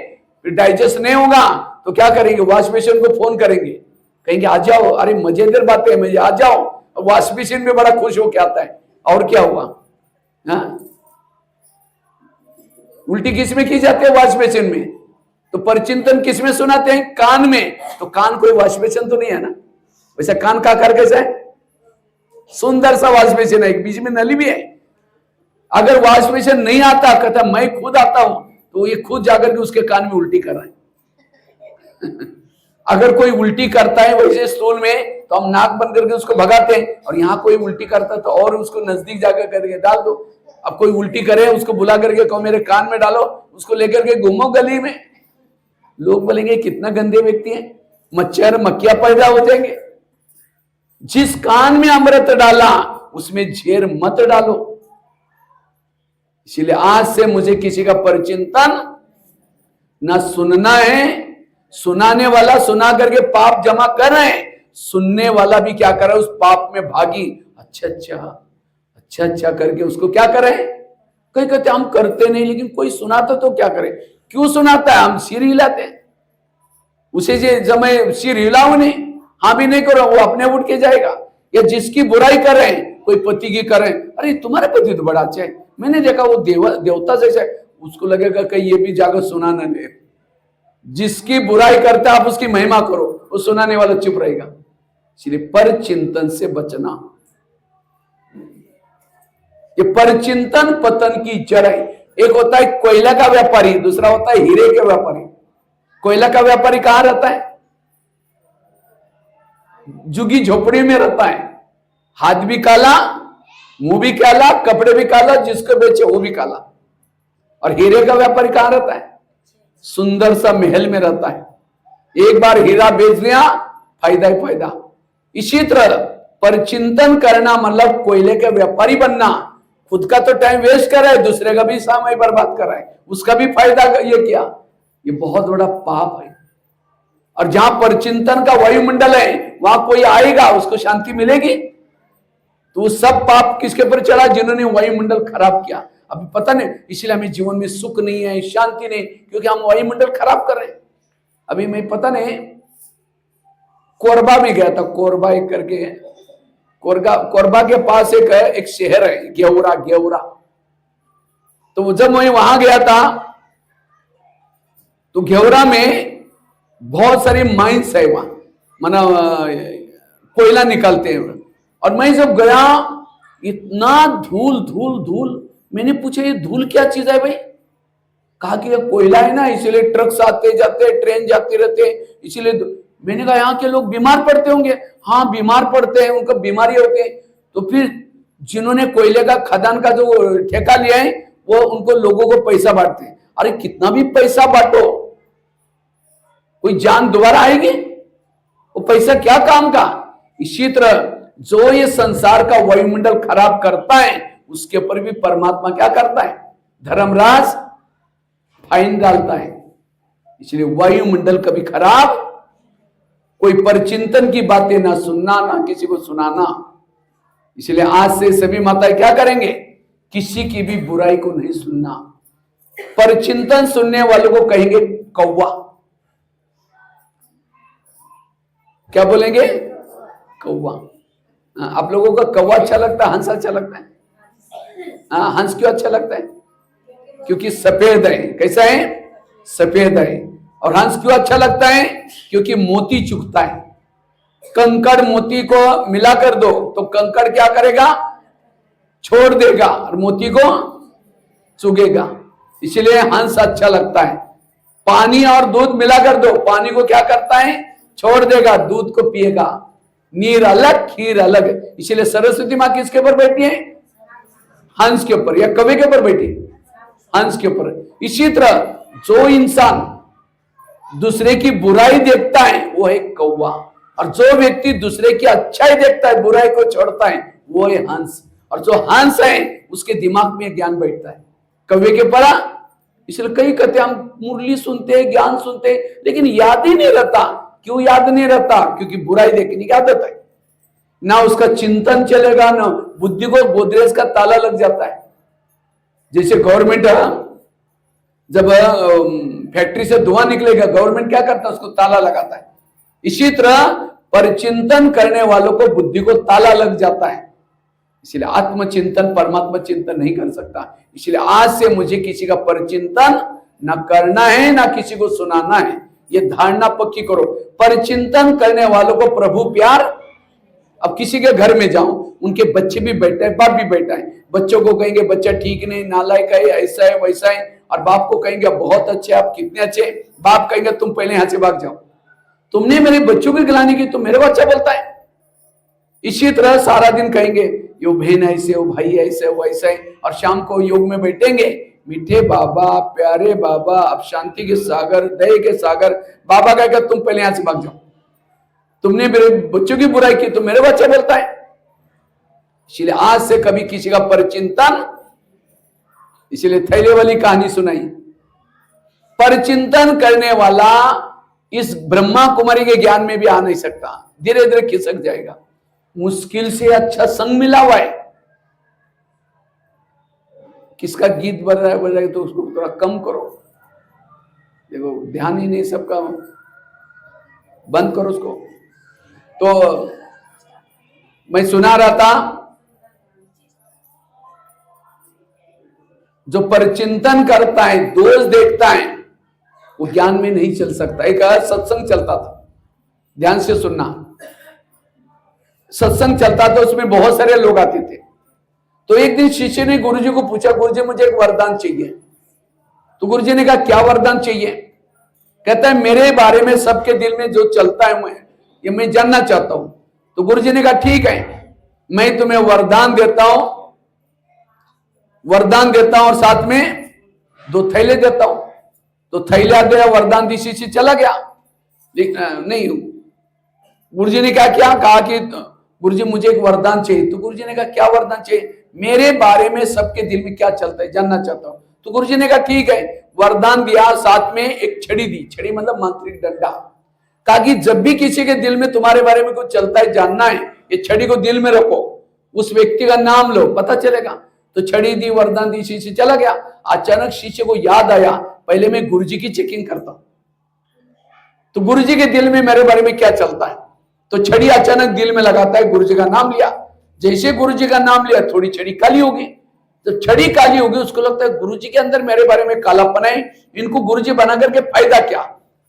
फिर डाइजेस्ट नहीं होगा तो क्या करेंगे? वॉश बेसिन को फोन करेंगे, कहेंगे आ जाओ, अरे मजेदार बातें हैं, मुझे आ जाओ। वॉश बेसिन में बड़ा खुश होकर आता है। और क्या हुआ? हाँ? उल्टी किस में की जाती है? वॉश बेसिन में। तो परचिंतन किस में सुनाते हैं? कान में। तो कान कोई वॉश बेसिन तो नहीं है ना? वैसे कान का आकार कैसा है? सुंदर सा वॉश बेसिन है, एक बीच में नली भी है। अगर वॉश बेसिन नहीं आता, कहता मैं खुद आता हूं, तो ये खुद जाकर के उसके कान में उल्टी कर रहा है। अगर कोई उल्टी करता है वैसे स्टूल में, तो हम नाक बंद करके उसको भगाते हैं, और यहाँ कोई उल्टी करता है तो और उसको नजदीक जाकर करके डाल दो। अब कोई उल्टी करे उसको बुला करके कहो मेरे कान में डालो, उसको लेकर के घूमो गली में, लोग बोलेंगे कितना गंदे व्यक्ति हैं, मच्छर मक्खियां पैदा हो जाएंगे। जिस कान में अमृत डाला उसमें झेर मत डालो। इसलिए आज से मुझे किसी का परचिंतन न सुनना है। सुनाने वाला सुना करके पाप जमा कर रहे हैं, सुनने वाला भी क्या कर रहा है? उस पाप में भागी, अच्छा करके उसको क्या करें? कहीं कहते हम करते नहीं, लेकिन कोई सुनाता तो क्या करे? क्यों सुनाता है? हम सिर हिलाते हैं उसे, जब मैं सिर हिलाऊं नहीं, हाँ भी नहीं करो, वो अपने उठ के जाएगा। या जिसकी बुराई कर रहे हैं, कोई पति की कर रहे हैं, अरे तुम्हारे पति तो बड़ा अच्छा है, मैंने देखा वो देवता जैसा है, उसको लगेगा कहीं ये भी जाकर सुना ना ले। जिसकी बुराई करता है आप उसकी महिमा करो, वो सुनाने वाला चुप रहेगा। इसलिए परचिंतन से बचना। ये परचिंतन पतन की जड़ है। एक होता है कोयला का व्यापारी, दूसरा होता है हीरे का व्यापारी। कोयला का व्यापारी कहां रहता है? झुग्गी झोपड़ी में रहता है, हाथ भी काला, मुंह भी काला, कपड़े भी काला, जिसको बेचे वो भी काला। और हीरे का व्यापारी कहां रहता है? सुंदर सा महल में रहता है। एक बार हीरा बेच लिया, फायदा ही फायदा। इसी तरह परचिंतन करना मतलब कोयले का व्यापारी बनना। खुद का तो टाइम वेस्ट कर रहा है, दूसरे का भी समय बर्बाद कर रहा है, उसका भी फायदा ये किया, ये बहुत बड़ा पाप है। और जहां परचिंतन का वायुमंडल है, वहां कोई आएगा उसको शांति मिलेगी? तो वो सब पाप किसके ऊपर चढ़ा? जिन्होंने वायुमंडल खराब किया। अभी पता नहीं, इसलिए हमें जीवन में सुख नहीं है, शांति नहीं, क्योंकि हम वायुमंडल खराब कर रहे हैं। अभी मैं पता नहीं कोरबा में गया था, कोरबा एक करके, कोरबा के पास एक शहर है गेवरा। तो जब मैं वहां गया था तो गेवरा में बहुत सारी माइंस है वहां, माना कोयला निकालते हैं। और मैं जब गया इतना धूल, मैंने पूछा ये धूल क्या चीज है भाई? कहा कि ये कोयला है ना, इसीलिए ट्रक्स आते जाते, ट्रेन जाते रहते, इसीलिए। मैंने कहा यहाँ के लोग बीमार पड़ते होंगे। हाँ बीमार पड़ते हैं, उनको बीमारी होती है। तो फिर जिन्होंने कोयले का खदान का जो ठेका लिया है वो उनको लोगों को पैसा बांटते हैं। अरे कितना भी पैसा बांटो, कोई जान दोबारा आएगी? वो पैसा क्या काम का? इसी तरह जो ये संसार का वायुमंडल खराब करता है उसके ऊपर भी परमात्मा क्या करता है? धर्मराज फाइन डालता है। इसलिए वायुमंडल कभी खराब, कोई परचिंतन की बातें ना सुनना, ना किसी को सुनाना। इसलिए आज से सभी माताएं क्या करेंगे? किसी की भी बुराई को नहीं सुनना। परचिंतन सुनने वालों को कहेंगे कौवा। क्या बोलेंगे? कौवा। आप लोगों को कौवा अच्छा लगता है, हंस अच्छा लगता है? हाँ, हंस क्यों अच्छा लगता है? क्योंकि सफेद है। कैसा है? सफेद है। और हंस क्यों अच्छा लगता है? क्योंकि मोती चुगता है। कंकड़ मोती को मिला कर दो तो कंकड़ क्या करेगा? छोड़ देगा, और मोती को चुगेगा। इसलिए हंस अच्छा लगता है। पानी और दूध मिला कर दो, पानी को क्या करता है? छोड़ देगा, दूध को पिएगा। नीर अलग, खीर अलग। इसलिए सरस्वती माँ किसके ऊपर बैठी है? हंस के ऊपर। या कौवे के ऊपर बैठी? हंस के ऊपर। इसी तरह जो इंसान दूसरे की बुराई देखता है वो है कौवा, और जो व्यक्ति दूसरे की अच्छाई देखता है, बुराई को छोड़ता है, वो है हंस। और जो हंस है उसके दिमाग में ज्ञान बैठता है। कौवे के परा। इसलिए कई कहते हम मुरली सुनते हैं, ज्ञान सुनते हैं, लेकिन याद ही नहीं रहता। क्यों याद नहीं रहता? क्योंकि बुराई देखने की आदत है। ना उसका चिंतन चलेगा, ना बुद्धि को गोदरेज का ताला लग जाता है। जैसे गवर्नमेंट जब फैक्ट्री से धुआं निकलेगा, गवर्नमेंट क्या करता है? उसको ताला लगाता है। इसी तरह परचिंतन करने वालों को बुद्धि को ताला लग जाता है। इसलिए आत्मचिंतन, परमात्मा चिंतन नहीं कर सकता। इसलिए आज से मुझे किसी का परचिंतन न करना है, ना किसी को सुनाना है। ये धारणा पक्की करो। परचिंतन करने वालों को प्रभु प्यार। अब किसी के घर में जाऊं, उनके बच्चे भी बैठे हैं, बाप भी बैठा है। बच्चों को कहेंगे बच्चा ठीक नहीं, नालायक है, ऐसा है वैसा है, और बाप को कहेंगे बहुत अच्छे, आप कितने अच्छे। बाप कहेंगे तुम पहले यहां से भाग जाओ, तुमने मेरे बच्चों की गिलानी की, तुम मेरे को अच्छा बोलता है। इसी तरह सारा दिन कहेंगे यो बहन ऐसे, वो भाई ऐसे, वो ऐसा है, और शाम को योग में बैठेंगे, मीठे बाबा, प्यारे बाबा, अब शांति के सागर, दया के सागर। बाबा कहेगा तुम पहले यहां से भाग जाओ, तुमने मेरे बच्चों की बुराई की, तुम मेरे बच्चे बोलता है। इसलिए आज से कभी किसी का परचिंतन, इसलिए थैले वाली कहानी सुनाई। परचिंतन करने वाला इस ब्रह्मा कुमारी के ज्ञान में भी आ नहीं सकता, धीरे धीरे खिसक जाएगा। मुश्किल से अच्छा संग मिला हुआ है। किसका गीत बज रहा है तो उसको थोड़ा कम करो। देखो ध्यान ही नहीं सबका, बंद करो उसको। तो मैं सुना रहा था, जो परचिंतन करता है, दोष देखता है, वो ज्ञान में नहीं चल सकता। एक सत्संग चलता था, ध्यान से सुनना। सत्संग चलता था, उसमें बहुत सारे लोग आते थे। तो एक दिन शिष्य ने गुरुजी को पूछा, गुरुजी मुझे एक वरदान चाहिए। तो गुरुजी ने कहा क्या वरदान चाहिए? कहता है मेरे बारे में सबके दिल में जो चलता है मैं जानना चाहता हूं। तो गुरुजी ने कहा ठीक है, मैं तुम्हें वरदान देता हूं, और साथ में 2 थैले देता हूं। तो थैला दिया, वरदान दी, शिष्य चला गया। नहीं, गुरुजी ने कहा कि गुरुजी मुझे एक वरदान चाहिए। तो गुरुजी ने कहा क्या वरदान चाहिए? मेरे बारे में सबके दिल में क्या चलता है जानना चाहता हूं। तो गुरुजी ने कहा ठीक है, वरदान दिया, साथ में एक छड़ी दी। छड़ी मतलब मांत्रिक डंडा। कहा कि जब भी किसी के दिल में तुम्हारे बारे में कुछ चलता है, जानना है, ये छड़ी को दिल में रखो, उस व्यक्ति का नाम लो, पता चलेगा। तो छड़ी दी, वरदान दी, शिष्य चला गया। अचानक शिष्य को याद आया, पहले मैं गुरुजी की चेकिंग करता हूं, तो गुरुजी के दिल में मेरे बारे में क्या चलता है। तो छड़ी अचानक दिल में लगाता है, गुरुजी का नाम लिया। जैसे गुरुजी का नाम लिया, थोड़ी छड़ी काली होगी। तो छड़ी काली होगी, उसको लगता है गुरुजी के अंदर मेरे बारे में कालापन है, इनको गुरुजी बना करके फायदा क्या।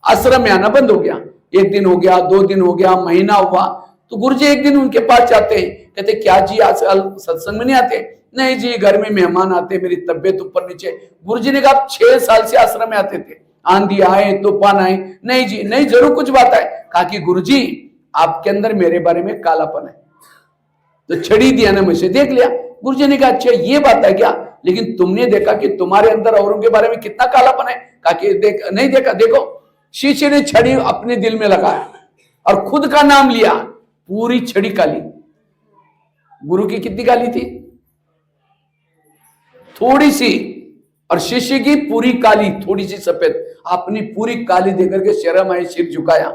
आश्रम में आना बंद हो गया। 1 दिन हो गया, 2 दिन हो गया, महीना हुआ। तो गुरुजी एक दिन उनके पास जाते हैं, कहते क्या जी आजकल सत्संग में नहीं आते? नहीं जी, घर में मेहमान आते, मेरी तबियत ऊपर नीचे। गुरुजी ने कहा 6 साल से आश्रम में आते थे, आंधी आए तूफान आए, नहीं जी नहीं, जरूर कुछ बात है। कहा कि गुरुजी आपके अंदर मेरे बारे में कालापन है। तो छड़ी दिया ने मुझे देख लिया। गुरुजी ने कहा अच्छा ये बात है क्या, लेकिन तुमने देखा कि तुम्हारे अंदर औरों के बारे में कितना कालापन है? कहा कि देख नहीं देखा। देखो, शिष्य ने छड़ी अपने दिल में लगाया और खुद का नाम लिया, पूरी छड़ी काली। गुरु की कितनी काली थी? थोड़ी सी। और शिष्य की पूरी काली, थोड़ी सी सफेद। अपनी पूरी काली देकर के शर्म आए, सिर झुकाया।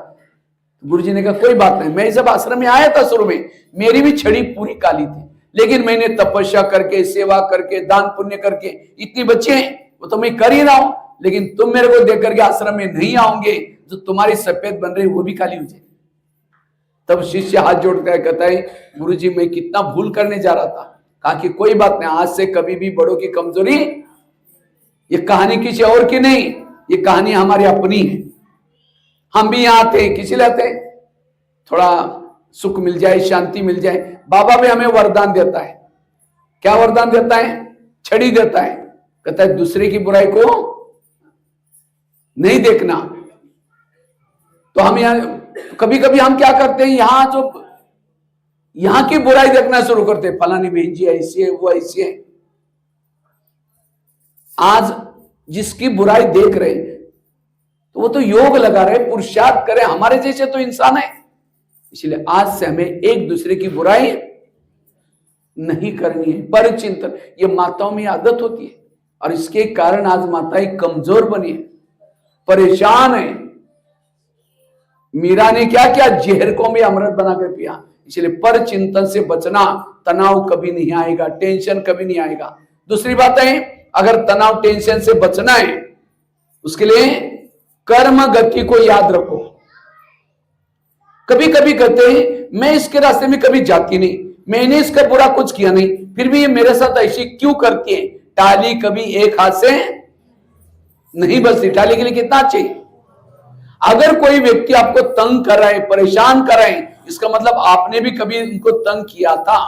गुरुजी ने कहा कोई बात नहीं, मैं जब आश्रम में आया था शुरू में, मेरी भी छड़ी पूरी काली थी, लेकिन मैंने तपस्या करके, सेवा करके, दान पुण्य करके, इतनी बच्चे हैं वो तो मैं कर ही रहा हूं, लेकिन तुम मेरे को देख करके आश्रम में नहीं आओगे, जो तुम्हारी सफेद बन रही वो भी काली हो जाए। तब शिष्य हाथ जोड़कर कहता है गुरुजी मैं कितना भूल करने जा रहा था। कहा कि कोई बात नहीं, आज से कभी भी बड़ों की कमजोरी, ये कहानी किसी और की नहीं, ये कहानी हमारी अपनी है। हम भी यहाँ आते हैं, किसी लिए आते हैं? थोड़ा सुख मिल जाए, शांति मिल जाए। बाबा भी हमें वरदान देता है। क्या वरदान देता है? छड़ी देता है। कहता है दूसरे की बुराई को नहीं देखना। तो हम यहाँ कभी कभी हम क्या करते हैं, यहां की बुराई देखना शुरू करते हैं, फलानी बहन जी ऐसी है, वो ऐसी है। आज जिसकी बुराई देख रहे हैं तो वो तो योग लगा रहे, पुरुषार्थ करे, हमारे जैसे तो इंसान है। इसलिए आज से हमें एक दूसरे की बुराई नहीं करनी है। पर चिंतन, ये माताओं में आदत होती है और इसके कारण आज माताएं कमजोर बनी है, परेशान है। मीरा ने क्या किया? जहर को भी अमृत बनाकर पिया। इसलिए पर चिंतन से बचना, तनाव कभी नहीं आएगा, टेंशन कभी नहीं आएगा। दूसरी बात है, अगर तनाव टेंशन से बचना है, उसके लिए कर्म गति को याद रखो। कभी कभी कहते हैं मैं इसके रास्ते में कभी जाती नहीं, मैंने इसका बुरा कुछ किया नहीं, फिर भी ये मेरे साथ ऐसी क्यों करती है? टाली कभी एक हाथ से नहीं बचती। टाली के लिए कितना चाहिए? अगर कोई व्यक्ति आपको तंग कर रहा है, परेशान कर रहा है, इसका मतलब आपने भी कभी उनको तंग किया था।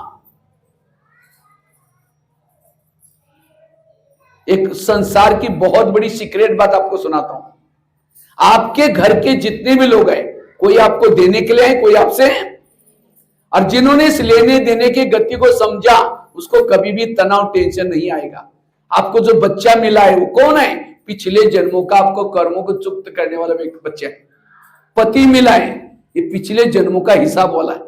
एक संसार की बहुत बड़ी सीक्रेट बात आपको सुनाता हूं। आपके घर के जितने भी लोग हैं, कोई आपको देने के लिए है, कोई आपसे, और जिन्होंने इस लेने देने की गति को समझा, उसको कभी भी तनाव टेंशन नहीं आएगा। आपको जो बच्चा मिला है वो कौन है? पिछले जन्मों का आपको कर्मों को चुक्त करने वाला एक बच्चा है। पति मिला है, ये पिछले जन्मों का हिसाब वाला है।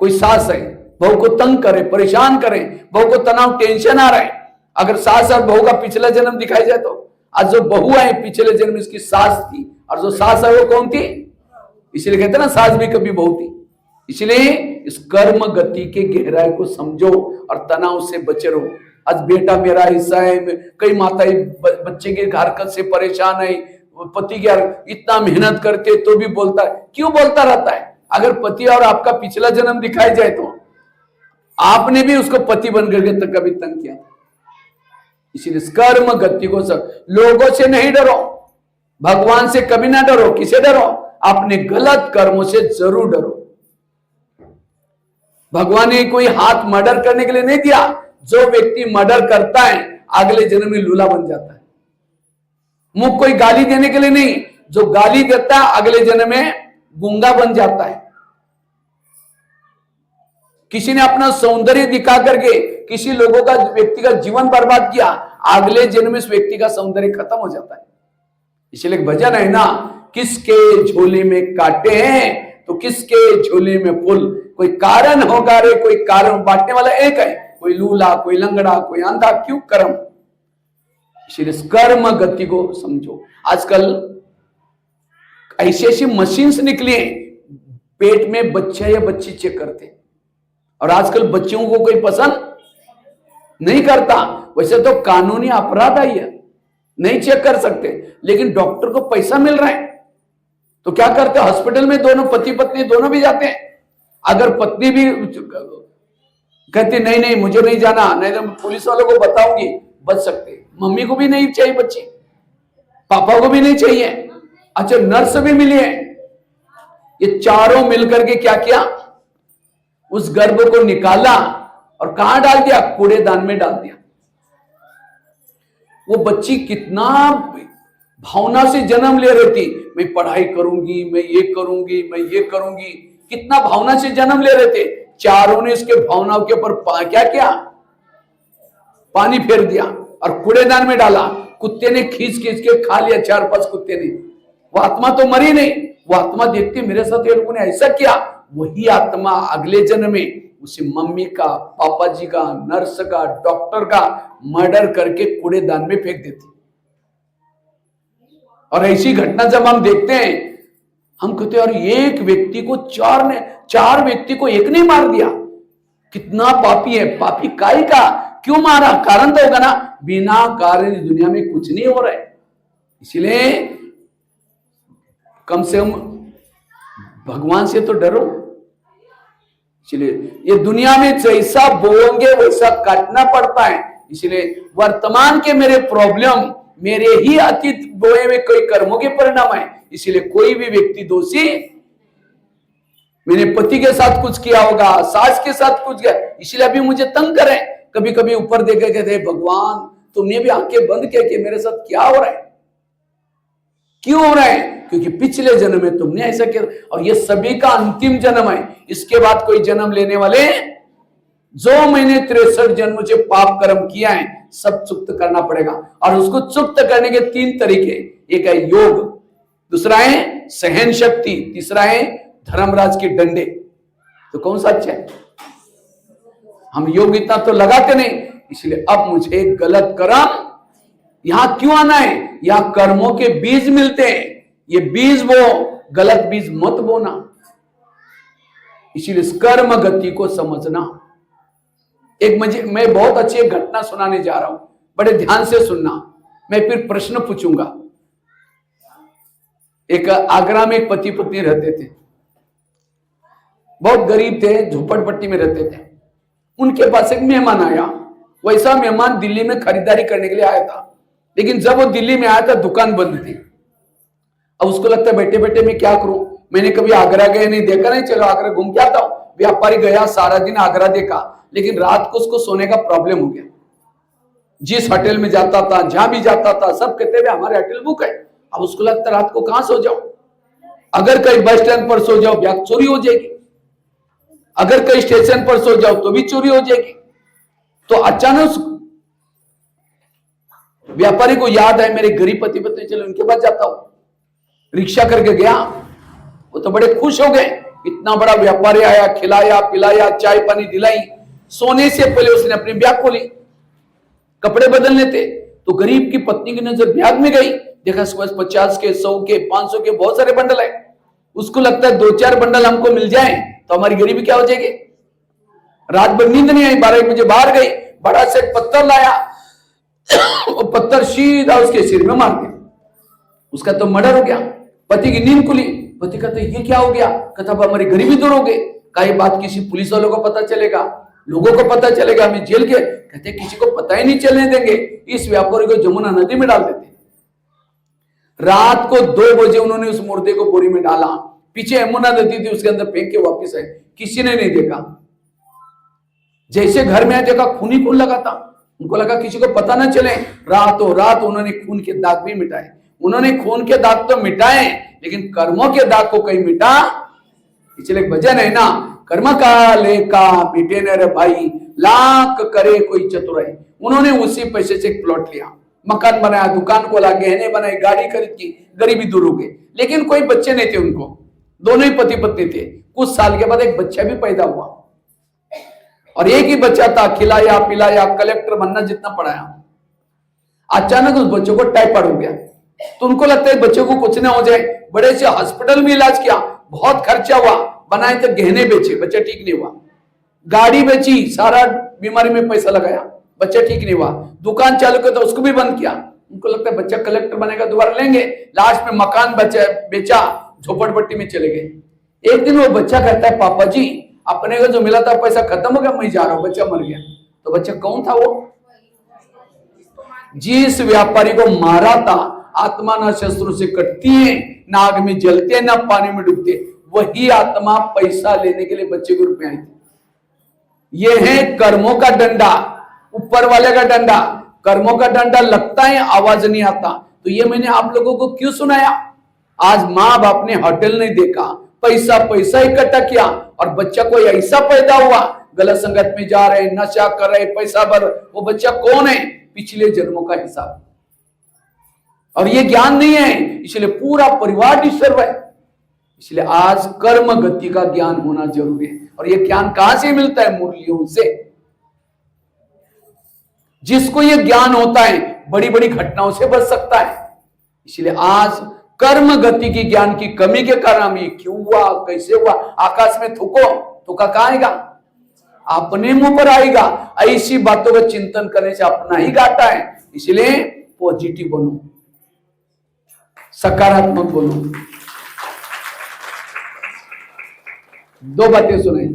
कोई सास है, बहू को तंग करे, परेशान करे, बहू को तनाव टेंशन आ रहा है, अगर सास और बहू का पिछला जन्म दिखाई जाए तो आज जो बहू है पिछले जन्म इसकी सास थी, और जो सास है वो कौन थी? इसलिए कहते ना सास भी कभी बहू थी। इसलिए इस कर्म गति के गहराई को समझो और तनाव से बचे रहो। आज बेटा मेरा हिस्सा है, कई माताएं बच्चे के हरकत से परेशान है, पति की इतना मेहनत करते तो भी बोलता है, क्यों बोलता रहता है? अगर पति और आपका पिछला जन्म दिखाई जाए तो आपने भी उसको पति बन करके तक कभी तंग किया। इसीलिए कर्म गति को सब, लोगों से नहीं डरो, भगवान से कभी ना डरो। किसे डरो? अपने गलत कर्मों से जरूर डरो। भगवान ने कोई हाथ मर्डर करने के लिए नहीं दिया। जो व्यक्ति मर्डर करता है अगले जन्म में लूला बन जाता है। मुंह कोई गाली देने के लिए नहीं, जो गाली देता है अगले जन्म में गूंगा बन जाता है। किसी ने अपना सौंदर्य दिखा करके किसी लोगों का, व्यक्ति का जीवन बर्बाद किया, अगले जन्म में इस व्यक्ति का सौंदर्य खत्म हो जाता है। इसलिए भजन है ना, किसके झोले में कांटे हैं तो किसके झोले में फूल। कोई कारण होगा रे, कोई कारण बांटने वाला एक है, कोई लूला, कोई लंगड़ा, कोई अंधा, क्यों कर्म। इसलिए कर्म गति को समझो। आजकल ऐसी ऐसी मशीन्स निकली हैं, पेट में बच्चा या बच्ची चेक करते हैं। और आजकल बच्चों को कोई पसंद नहीं करता। वैसे तो कानूनी अपराध आई है, नहीं चेक कर सकते, लेकिन डॉक्टर को पैसा मिल रहा है तो क्या करते हैं, हॉस्पिटल में दोनों पति पत्नी दोनों भी जाते हैं। अगर पत्नी भी कहती नहीं नहीं मुझे नहीं जाना, नहीं तो पुलिस वालों को बताऊंगी, बच सकते। मम्मी को भी नहीं चाहिए बच्ची, पापा को भी नहीं चाहिए, अच्छा नर्स भी मिली है। ये चारों मिलकर के क्या किया, उस गर्भ को निकाला और कहां डाल दिया, कूड़ेदान में डाल दिया। वो बच्ची कितना भावना से जन्म ले रही थी, मैं पढ़ाई करूंगी, मैं ये करूंगी, मैं ये करूंगी, कितना भावना से जन्म ले रहे थे। चारों ने इसके भावनाओं के ऊपर क्या किया, पानी फेर दिया और कूड़ेदान में डाला। कुत्ते ने खींच खींच के खा लिया, 4-5 कुत्ते ने। वो आत्मा तो मरी नहीं, वो आत्मा देखती मेरे साथ ये लोगों ने ऐसा किया, वही आत्मा अगले जन्म में उसी मम्मी का, पापा जी का, नर्स का, डॉक्टर का मर्डर करके कूड़ेदान में फेंक देती। और ऐसी घटना जब हम देखते हैं, हम कहते हैं और एक व्यक्ति को चार व्यक्ति को एक ने मार दिया, कितना पापी है। पापी काय का क्यों मारा, कारण तो होगा ना, बिना कारण दुनिया में कुछ नहीं हो रहा है। इसलिए कम से कम भगवान से तो डरो। इसलिए ये दुनिया में जैसा बोओगे वैसा काटना पड़ता है। इसलिए वर्तमान के मेरे प्रॉब्लम मेरे ही अतीत बोए में कई कर्मों के परिणाम है। इसलिए कोई भी व्यक्ति दोषी, मैंने पति के साथ कुछ किया होगा, सास के साथ कुछ किया, इसलिए अभी मुझे तंग करें। कभी कभी ऊपर देखे कहते भगवान तुमने भी आंखें बंद किया कि मेरे साथ क्या हो रहा है, क्यों हो रहा है, क्योंकि पिछले जन्म में तुमने ऐसा किया। और ये सभी का अंतिम जन्म है, इसके बाद कोई जन्म लेने वाले, जो मैंने 63 जन्म से पाप कर्म किया है सब चुक्त करना पड़ेगा। और उसको चुक्त करने के 3 तरीके, एक है योग, दूसरा है सहन शक्ति, तीसरा है धर्मराज के डंडे। तो कौन सा अच्छा है? हम योग इतना तो लगाते नहीं। इसलिए अब मुझे गलत कर्म यहां क्यों आना है, यहां कर्मों के बीज मिलते हैं, ये बीज वो गलत बीज मत बोना। इसीलिए कर्म गति को समझना। मैं बहुत अच्छी एक घटना सुनाने जा रहा हूं, बड़े ध्यान से सुनना। मैं फिर प्रश्न पूछूंगा। एक आगरा में एक पति पत्नी रहते थे, बहुत गरीब थे, झोपड़पट्टी में रहते थे। उनके पास एक मेहमान आया। वैसा मेहमान दिल्ली में खरीदारी करने के लिए आया था, लेकिन जब वो दिल्ली में आया था दुकान बंद थी। अब उसको लगता है बैठे बैठे मैं क्या करूं, मैंने कभी आगरा गए नहीं, देखा नहीं, चलो आगरा घूम के आता हूं। व्यापारी गया, सारा दिन आगरा देखा, लेकिन रात को उसको सोने का प्रॉब्लम हो गया। जिस होटल में जाता था, जहां भी जाता था, सब कहते हुए हमारे होटल बुक है। अब उसको लगता रात को कहां सो जाओ, अगर कहीं बस स्टैंड पर सो जाओ बैग चोरी हो जाएगी, अगर कहीं स्टेशन पर सो जाओ तो भी चोरी हो जाएगी। तो अचानक व्यापारी को याद है मेरे गरीब पति पत्नी, चलो उनके पास जाता हूं। रिक्शा करके गया, वो तो बड़े खुश हो गए, इतना बड़ा व्यापारी आया, खिलाया पिलाया, चाय पानी दिलाई। सोने से पहले उसने अपनी बैग खोली, कपड़े बदलने थे। तो गरीब की पत्नी की नजर बैग में गई, देखा 50 के, 100 के, 500 के बहुत सारे बंडल है। उसको लगता है 2-4 बंडल हमको मिल जाए तो हमारी गरीबी क्या हो जाएगी। रात भर नींद नहीं आई, 12 बजे बाहर गई, बड़ा से पत्थर लाया, वो पत्थर सीधा उसके सिर में मार दिया। उसका तो मर्डर हो गया। पति की नींद खुली, पति कहते ये क्या हो गया, कहता हमारी गरीबी दूर हो गई। कई बात किसी पुलिस वालों को पता चलेगा, लोगों को पता चलेगा, हमें जेल के, कहते किसी को पता ही नहीं चलने देंगे। इस व्यापारी को जमुना नदी में डाल देते। रात को 2 बजे उन्होंने उस मुर्दे को बोरी में डाला, पीछे यमुना नदी थी उसके अंदर फेंक के वापिस आए, किसी ने नहीं देखा। जैसे घर में आए देखा खून ही खून लगा था, उनको लगा किसी को पता ना चले। रातों रात उन्होंने खून के दाग भी मिटाए। उन्होंने खून के दाग तो मिटाए, लेकिन कर्मों के दाग को कहीं मिटा। इसलिए भजन है ना, कर्म का लेका मिटे न रे भाई, लाख करे कोई चतुराई। उन्होंने उसी पैसे से एक प्लॉट लिया, मकान बनाया, दुकान खोला, गहने बनाए, गाड़ी खरीद की, गरीबी दूर हो गई। लेकिन कोई बच्चे नहीं थे उनको, दोनों ही पति पत्नी थे। कुछ साल के बाद एक बच्चा भी पैदा हुआ, और एक ही बच्चा था, खिलाया पिलाया, कलेक्टर बनना जितना पढ़ाया। अचानक उस बच्चे को टाइफाइड हो गया। तो उनको लगता है बच्चे को कुछ ना हो जाए, बड़े से हॉस्पिटल में इलाज किया, बहुत खर्चा हुआ, बनाए तो गहने बेचे, बच्चा ठीक नहीं हुआ। गाड़ी बेची, सारा बीमारी में पैसा लगाया, बच्चा ठीक नहीं हुआ। दुकान चालू किया तो उसको भी बंद किया। उनको लगता है बच्चा कलेक्टर बनेगा, दोबारा लेंगे। लास्ट में मकान बेचा, झोपड़पट्टी में चले गए। एक दिन वो बच्चा कहता है, पापा जी अपने को जो मिला था पैसा खत्म हो गया, मैं जा रहा हूं, बच्चा मर गया। तो बच्चा कौन था? वो जिस व्यापारी को मारा था, आत्मा ना शस्त्रों से कटती है, ना आग में जलते हैं, ना पानी में डूबते, वही आत्मा पैसा लेने के लिए बच्चे के रूप में आई थी। ये है कर्मों का डंडा, ऊपर वाले का डंडा। कर्मों का डंडा लगता है, आवाज नहीं आता। तो ये मैंने आप लोगों को क्यों सुनाया? आज माँ बाप ने होटल नहीं देखा, पैसा इकट्ठा किया, और बच्चा कोई ऐसा पैदा हुआ, गलत संगत में जा रहे, नशा कर रहे, पैसा भर। वो बच्चा कौन है? पिछले जन्मों का हिसाब। और ये ज्ञान नहीं है, इसलिए पूरा परिवार डिस्टर्ब है। इसलिए आज कर्म गति का ज्ञान होना जरूरी है। और ये ज्ञान कहां से मिलता है? मुरलियों से। जिसको ये ज्ञान होता है, बड़ी बड़ी घटनाओं से बच सकता है। इसलिए आज कर्म गति की ज्ञान की कमी के कारण ये क्यों हुआ, कैसे हुआ? आकाश में थूको, थूका कहां आएगा? अपने मुंह पर आएगा। ऐसी बातों का चिंतन करने से अपना ही घाटा है। इसलिए पॉजिटिव बनो, सकारात्मक बोलो। दो बातें सुने।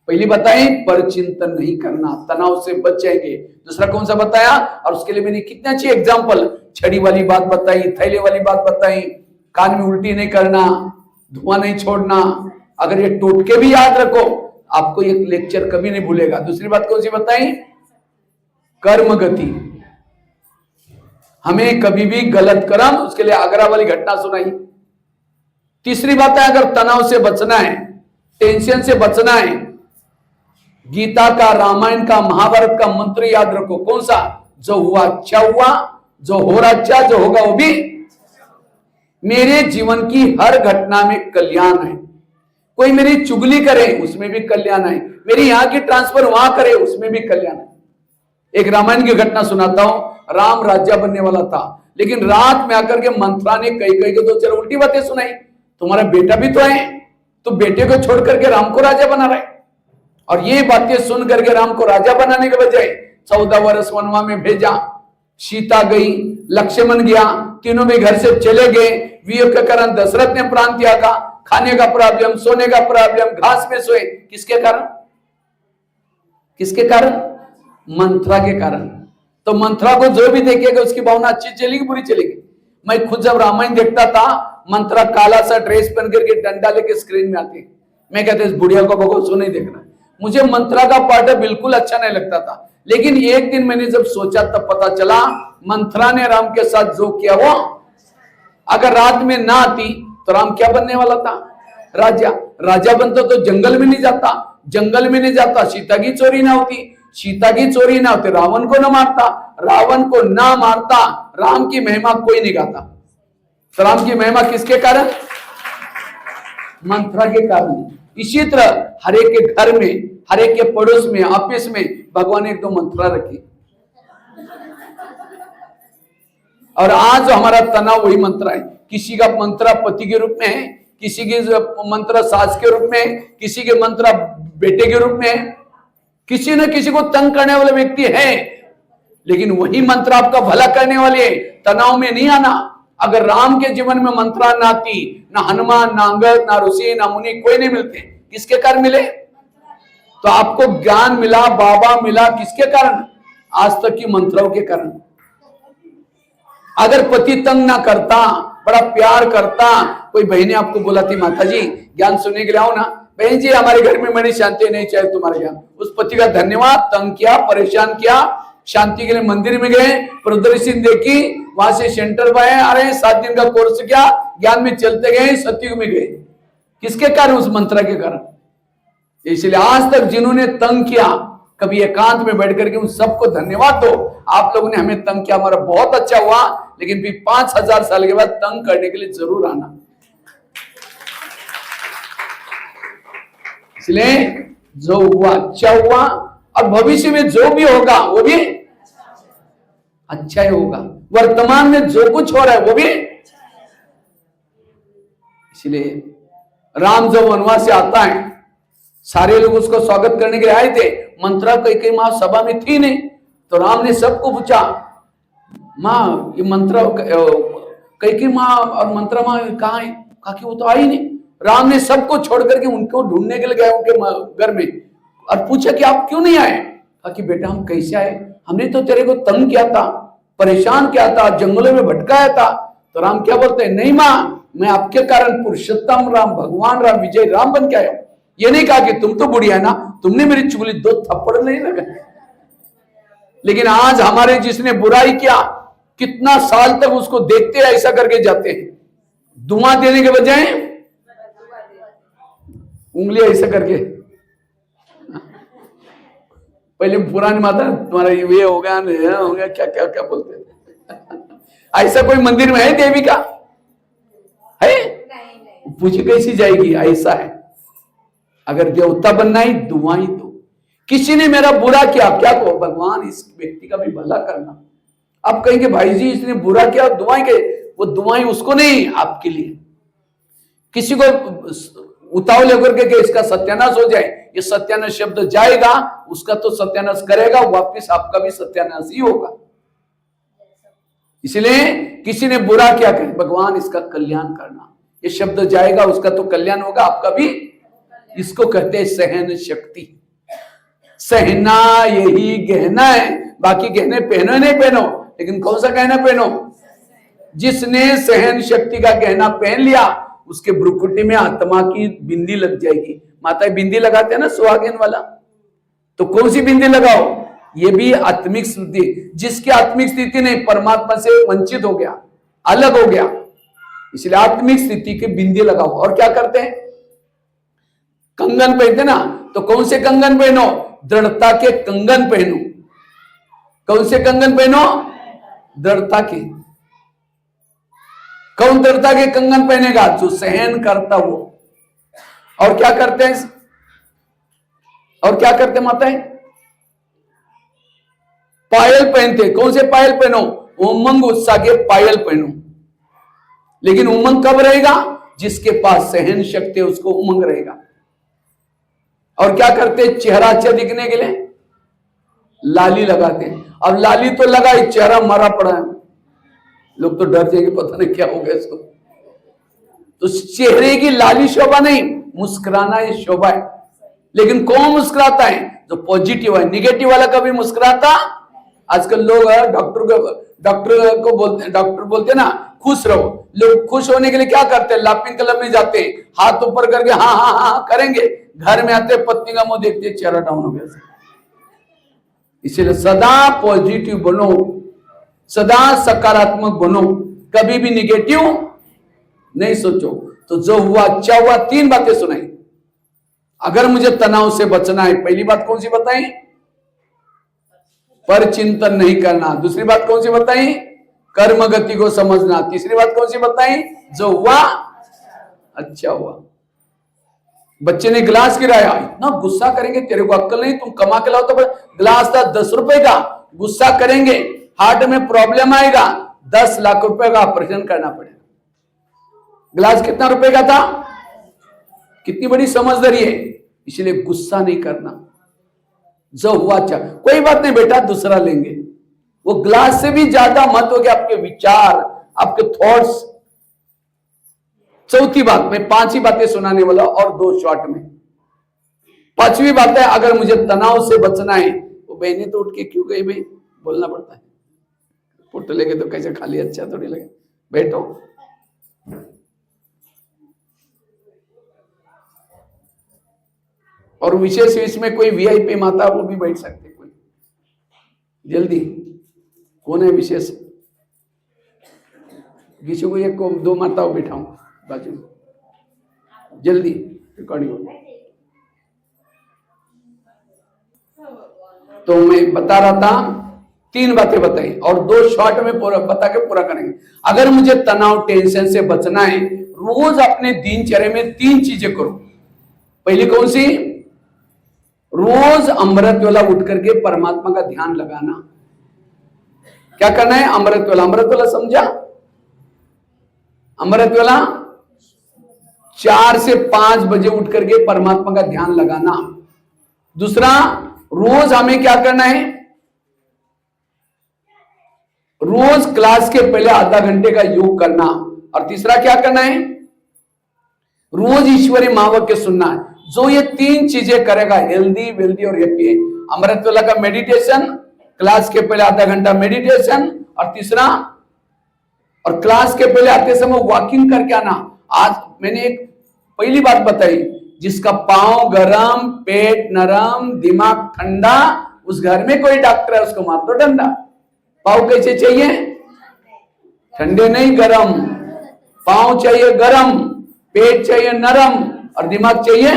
पहली बताई, पर चिंतन नहीं करना, तनाव से बच जाएंगे। दूसरा कौन सा बताया? और उसके लिए मैंने कितने अच्छे एग्जाम्पल, छड़ी वाली बात बताई, थैले वाली बात बताई, कान में उल्टी नहीं करना, धुआं नहीं छोड़ना। अगर ये टोटके भी याद रखो, आपको ये लेक्चर कभी नहीं भूलेगा। दूसरी बात कौन सी बताई? कर्म गति। हमें कभी भी गलत कर्म, उसके लिए आगरा वाली घटना सुनाई। तीसरी बात है, अगर तनाव से बचना है, टेंशन से बचना है, गीता का, रामायण का, महाभारत का मंत्र याद रखो। कौन सा? जो हुआ अच्छा हुआ, जो हो रहा अच्छा, जो होगा वो भी। मेरे जीवन की हर घटना में कल्याण है। कोई मेरी चुगली करे, उसमें भी कल्याण है। मेरी यहां की ट्रांसफर वहां करे, उसमें भी कल्याण है। एक रामायण की घटना सुनाता हूं। राम राजा बनने वाला था, लेकिन रात में आकर के मंत्रा ने कई के दो चार उल्टी बातें सुनाई। तुम्हारा बेटा भी तो है, तो बेटे को छोड़ करके राम को राजा बना रहे। और ये बातें सुन करके राम को राजा बनाने के बजाय 14 वर्ष वनवा में भेजा। सीता गई, लक्ष्मण गया, तीनों भी घर से चले गए। वियोग के कारण दशरथ ने प्राण त्यागा। खाने का प्रॉब्लम, सोने का प्रॉब्लम, घास में सोए। किसके कारण? किसके कारण? मंत्रा के कारण। तो मंत्रा को जो भी देखेगा उसकी भावना अच्छी चलेगी, बुरी चलेगी। मैं खुद जब रामायण देखता था, मंत्रा काला सा ड्रेस पहन करके डंडा लेके स्क्रीन में आती, मैं कहते इस बुढ़िया को भगो, सो नहीं देखना। मुझे मंत्रा का पार्ट बिल्कुल अच्छा नहीं लगता था। लेकिन एक दिन मैंने जब सोचा तब पता चला, मंत्रा ने राम के साथ जो किया, वो अगर रात में ना आती तो राम क्या बनने वाला था? राजा। राजा बनता तो जंगल में नहीं जाता, जंगल में नहीं जाता सीता की चोरी ना होती, सीता की चोरी ना होती रावण को ना मारता, रावण को ना मारता राम की महिमा कोई नहीं गाता। तो राम की महिमा किसके कारण? मंत्रा के कारण। इसी तरह हर एक के घर में, हर एक के पड़ोस में, ऑफिस में भगवान ने एक दो मंत्रा रखी। और आज हमारा तनाव वही मंत्र है। किसी का मंत्र पति के रूप में है, किसी के मंत्र सास के रूप में है, किसी के मंत्र बेटे के रूप में है। किसी न किसी को तंग करने वाला व्यक्ति है, लेकिन वही मंत्र आपका भला करने वाले है। तनाव में नहीं आना। अगर राम के जीवन में मंत्रा ना आती, ना हनुमान, ना अंगद, ना ऋषि, ना मुनि कोई नहीं मिलते। किसके कारण मिले? तो आपको ज्ञान मिला, बाबा मिला, किसके कारण? आज तक की मंत्रों के कारण। अगर पति तंग ना करता, बड़ा प्यार करता, कोई बहने आपको बुलाती, माता जी ज्ञान सुनने के लिए आओ ना। बहन जी हमारे घर में बड़ी शांति नहीं चाहिए तुम्हारे ज्ञान। उस पति का धन्यवाद। तंग किया, परेशान किया, शांति के लिए मंदिर में गए, प्रदर्शनी देखी, वहां से सेंटर पर आ रहे हैं, 7 दिन का कोर्स किया, ज्ञान में चलते गए, सतयुग में गए। किसके कारण? उस मंत्र के कारण। इसलिए आज तक जिन्होंने तंग किया, कभी एकांत में बैठ करके उन सबको धन्यवाद दो। आप लोगों ने हमें तंग किया, हमारा बहुत अच्छा हुआ, लेकिन फिर 5000 साल के बाद तंग करने के लिए जरूर आना। इसलिए जो हुआ अच्छा हुआ, और भविष्य में जो भी होगा वो भी अच्छा ही होगा। वर्तमान में जो कुछ हो रहा है वो भी। इसलिए राम जब वनवास से आता है, सारे लोग उसको स्वागत करने के लिए आए थे। मंत्रा कैकेयी माँ सभा में थी नहीं, तो राम ने सबको पूछा, माँ ये मंत्रा कैकेयी माँ और मंत्रा माँ कहाँ है? कहा कि वो तो आई नहीं। राम ने सबको छोड़ करके उनको ढूंढने के लिए गए उनके घर में और पूछा कि आप क्यों नहीं आए? कहा कि बेटा हम कैसे आए, हमने तो तेरे को तंग किया था, परेशान किया था, जंगलों में भटकाया था। तो राम क्या बोलते हैं, नहीं माँ, मैं आपके कारण पुरुषोत्तम राम, भगवान राम, विजय राम बन के आया। ये नहीं कहा कि तुम तो बुढ़िया ना, तुमने मेरी चुगली 2 थप्पड़ नहीं लगा। लेकिन आज हमारे जिसने बुराई किया, कितना साल तक उसको देखते ऐसा करके जाते हैं, दुआ देने के बजाय उंगली ऐसा करके। पहले पुरानी माता तुम्हारा ये हो गया क्या क्या क्या बोलते थे। ऐसा कोई मंदिर में है देवी का है? पूछ कैसी जाएगी? ऐसा है, अगर देवता बनना ही दुआई दो। किसी ने मेरा बुरा किया, क्या कहो, भगवान इस व्यक्ति का भी भला करना। आप कहेंगे भाई जी इसने बुरा किया, दुआएं के, वो दुआएं उसको नहीं, आपके लिए। किसी को उतावल लेकर के इसका सत्यानाश हो जाए, ये सत्यानाश शब्द जाएगा, उसका तो सत्यानाश करेगा, वापिस आपका भी सत्यानाश ही होगा। इसलिए किसी ने बुरा किया, कहे भगवान इसका कल्याण करना, ये शब्द जाएगा, उसका तो कल्याण होगा, आपका भी। इसको कहते हैं सहन शक्ति। सहना यही गहना है, बाकी गहने पहनो नहीं पहनो, लेकिन कौन सा गहना पहनो? जिसने सहन शक्ति का गहना पहन लिया, उसके भ्रुकुटी में आत्मा की बिंदी लग जाएगी। माता बिंदी लगाते हैं ना सुहागिन वाला, तो कौन सी बिंदी लगाओ? ये भी आत्मिक स्थिति। जिसकी आत्मिक स्थिति नहीं, परमात्मा से वंचित हो गया, अलग हो गया, इसलिए आत्मिक स्थिति की बिंदी लगाओ। और क्या करते हैं? कंगन पहनते ना, तो कौन से कंगन पहनो? दृढ़ता के कंगन पहनो। कौन से कंगन पहनो? दृढ़ता के। कौन दृढ़ता के कंगन पहनेगा? जो सहन करता हो। और क्या करते हैं? और क्या करते माताएं? पायल पहनते। कौन से पायल पहनो? उमंग उत्साह के पायल पहनो। लेकिन उमंग कब रहेगा? जिसके पास सहन शक्ति है उसको उमंग रहेगा। और क्या करते? चेहरा अच्छा दिखने के लिए लाली लगाते हैं। अब लाली तो लगाई, चेहरा मरा पड़ा है, लोग तो डर जाएंगे, पता नहीं क्या हो गया इसको। तो चेहरे की लाली शोभा नहीं, मुस्कुराना ये शोभा है। लेकिन कौन मुस्कुराता है? जो पॉजिटिव है। निगेटिव वाला कभी मुस्कुराता? आजकल लोग डॉक्टर को बोलते, डॉक्टर बोलते ना खुश रहो। लोग खुश होने के लिए क्या करते हैं? लाफिंग क्लब में जाते हैं, हाथ ऊपर करके हाँ हाँ हाँ करेंगे, घर में आते पत्नी का मुंह देखते चेहरा डाउन हो गया। इसलिए सदा पॉजिटिव बनो, सदा सकारात्मक बनो, कभी भी निगेटिव नहीं सोचो। तो जो हुआ अच्छा हुआ। 3 बातें सुनाई। अगर मुझे तनाव से बचना है, पहली बात कौन सी बताई? पर चिंतन नहीं करना। दूसरी बात कौन सी बताई? कर्म गति को समझना। तीसरी बात कौन सी बताई? जो हुआ अच्छा हुआ। बच्चे ने गिलास गिराया, इतना गुस्सा करेंगे, तेरे को अक्ल नहीं, तुम कमा के लाओ तो गिलास था 10 रुपए का, गुस्सा करेंगे, हार्ट में प्रॉब्लम आएगा, 10 लाख रुपए का ऑपरेशन करना पड़ेगा। गिलास कितना रुपए का था? कितनी बड़ी समझदारी है। इसलिए गुस्सा नहीं करना। जो हुआ अच्छा, कोई बात नहीं बेटा दूसरा लेंगे। वो ग्लास से भी ज्यादा मत हो गया आपके विचार, आपके थॉट्स। चौथी बात, मैं 5 ही बातें सुनाने वाला और 2 शॉर्ट में। 5वीं बात है, अगर मुझे तनाव से बचना है, वो बहने तो उठ के क्यों गई भाई, बोलना पड़ता है। फोटो लेके तो कैसे खाली अच्छा थोड़ी लगे, बैठो। और विशेष इसमें कोई वीआईपी माता वो भी बैठ सकते, कोई जल्दी। कौन है विशेष? किसी को 1 को 2 माताओं बैठाऊं बाजू में, जल्दी रिकॉर्डिंग हो। तो मैं बता रहा था 3 बातें बताई और 2 शॉर्ट में पूरा बता के पूरा करेंगे। अगर मुझे तनाव टेंशन से बचना है, रोज अपने दिनचर्या में 3 चीजें करो। पहली कौन सी? रोज अमृत वेला उठ करके परमात्मा का ध्यान लगाना। क्या करना है? अमृत वेला। अमृत वेला समझा? अमृत वेला 4 से 5 बजे उठ करके परमात्मा का ध्यान लगाना। दूसरा, रोज हमें क्या करना है, रोज क्लास के पहले आधा घंटे का योग करना। और तीसरा क्या करना है, रोज ईश्वरी महावाक्य सुनना है। जो ये 3 चीजें करेगा, हेल्दी, वेल्दी और हैप्पी है। अमृतवेला का मेडिटेशन, क्लास के पहले आधा घंटा मेडिटेशन, और तीसरा, और क्लास के पहले आते समय वॉकिंग करके आना। आज मैंने एक पहली बात बताई, जिसका पांव गरम, पेट नरम, दिमाग ठंडा, उस घर में कोई डॉक्टर है उसको मार दो डंडा। पांव कैसे चाहिए, ठंडे नहीं गरम। पांव चाहिए गरम, पेट चाहिए नरम, और दिमाग चाहिए।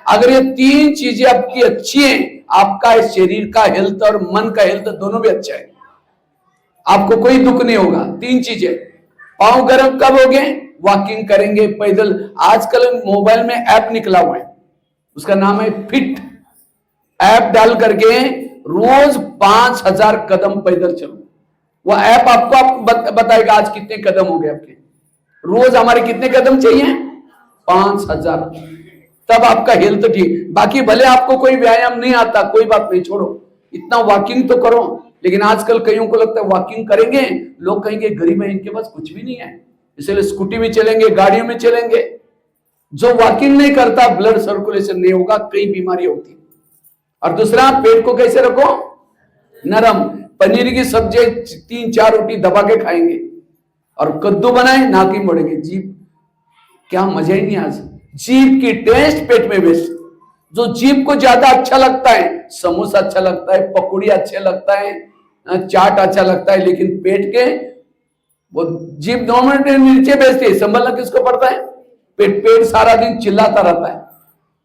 अगर ये 3 चीजें आपकी अच्छी हैं, आपका शरीर का हेल्थ और मन का हेल्थ दोनों भी अच्छा है, आपको कोई दुख नहीं होगा। 3 चीजें। पांव गरम कब होगे, वॉकिंग करेंगे, पैदल। आजकल मोबाइल में ऐप निकला हुआ है, उसका नाम है फिट। ऐप डाल करके रोज 5000 कदम पैदल चलो। वो ऐप आपको बताएगा आज कितने कदम हो गए आपके। रोज हमारे कितने कदम चाहिए, 5000। तब आपका हेल्थ ठीक। बाकी भले आपको कोई व्यायाम नहीं आता, कोई बात नहीं, छोड़ो, इतना वॉकिंग तो करो। लेकिन आजकल कईयों को लगता है वॉकिंग करेंगे, लोग कहेंगे गरीब है, इनके पास कुछ भी नहीं है, इसलिए स्कूटी में चलेंगे, गाड़ियों में चलेंगे। जो वॉकिंग नहीं करता, ब्लड सर्कुलेशन नहीं होगा, कई बीमारी होती। और दूसरा, पेट को कैसे रखो, नरम। पनीर की सब्जी 3-4 रोटी दबा के खाएंगे, और कद्दू बनाए नाक ही मोड़ेंगे। जीभ, क्या मजा ही नहीं। आज जीभ की टेस्ट पेट में वेस्ट। जो जीभ को ज्यादा अच्छा लगता है, समोसा अच्छा लगता है, पकौड़ी अच्छा लगता है, चाट अच्छा लगता है, लेकिन पेट के वो जीभ 2 मिनट नीचे बेचती है, संभलना किसको पड़ता है, पेट सारा दिन चिल्लाता रहता है।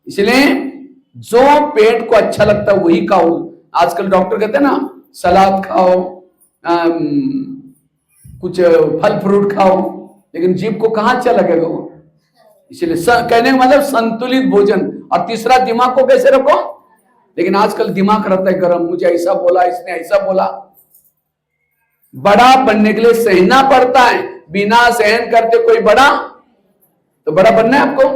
इसलिए जो पेट को अच्छा लगता है वही खाओ। आजकल डॉक्टर कहते हैं ना, सलाद खाओ, कुछ फल फ्रूट खाओ, लेकिन जीभ को कहां अच्छा लगेगा वो। इसलिए कहने का मतलब संतुलित भोजन। और तीसरा, दिमाग को कैसे रखो। लेकिन आजकल दिमाग रहता है गरम, मुझे ऐसा बोला, इसने ऐसा बोला। बड़ा बनने के लिए सहना पड़ता है, बिना सहन करते कोई बड़ा, तो बड़ा बनना है आपको।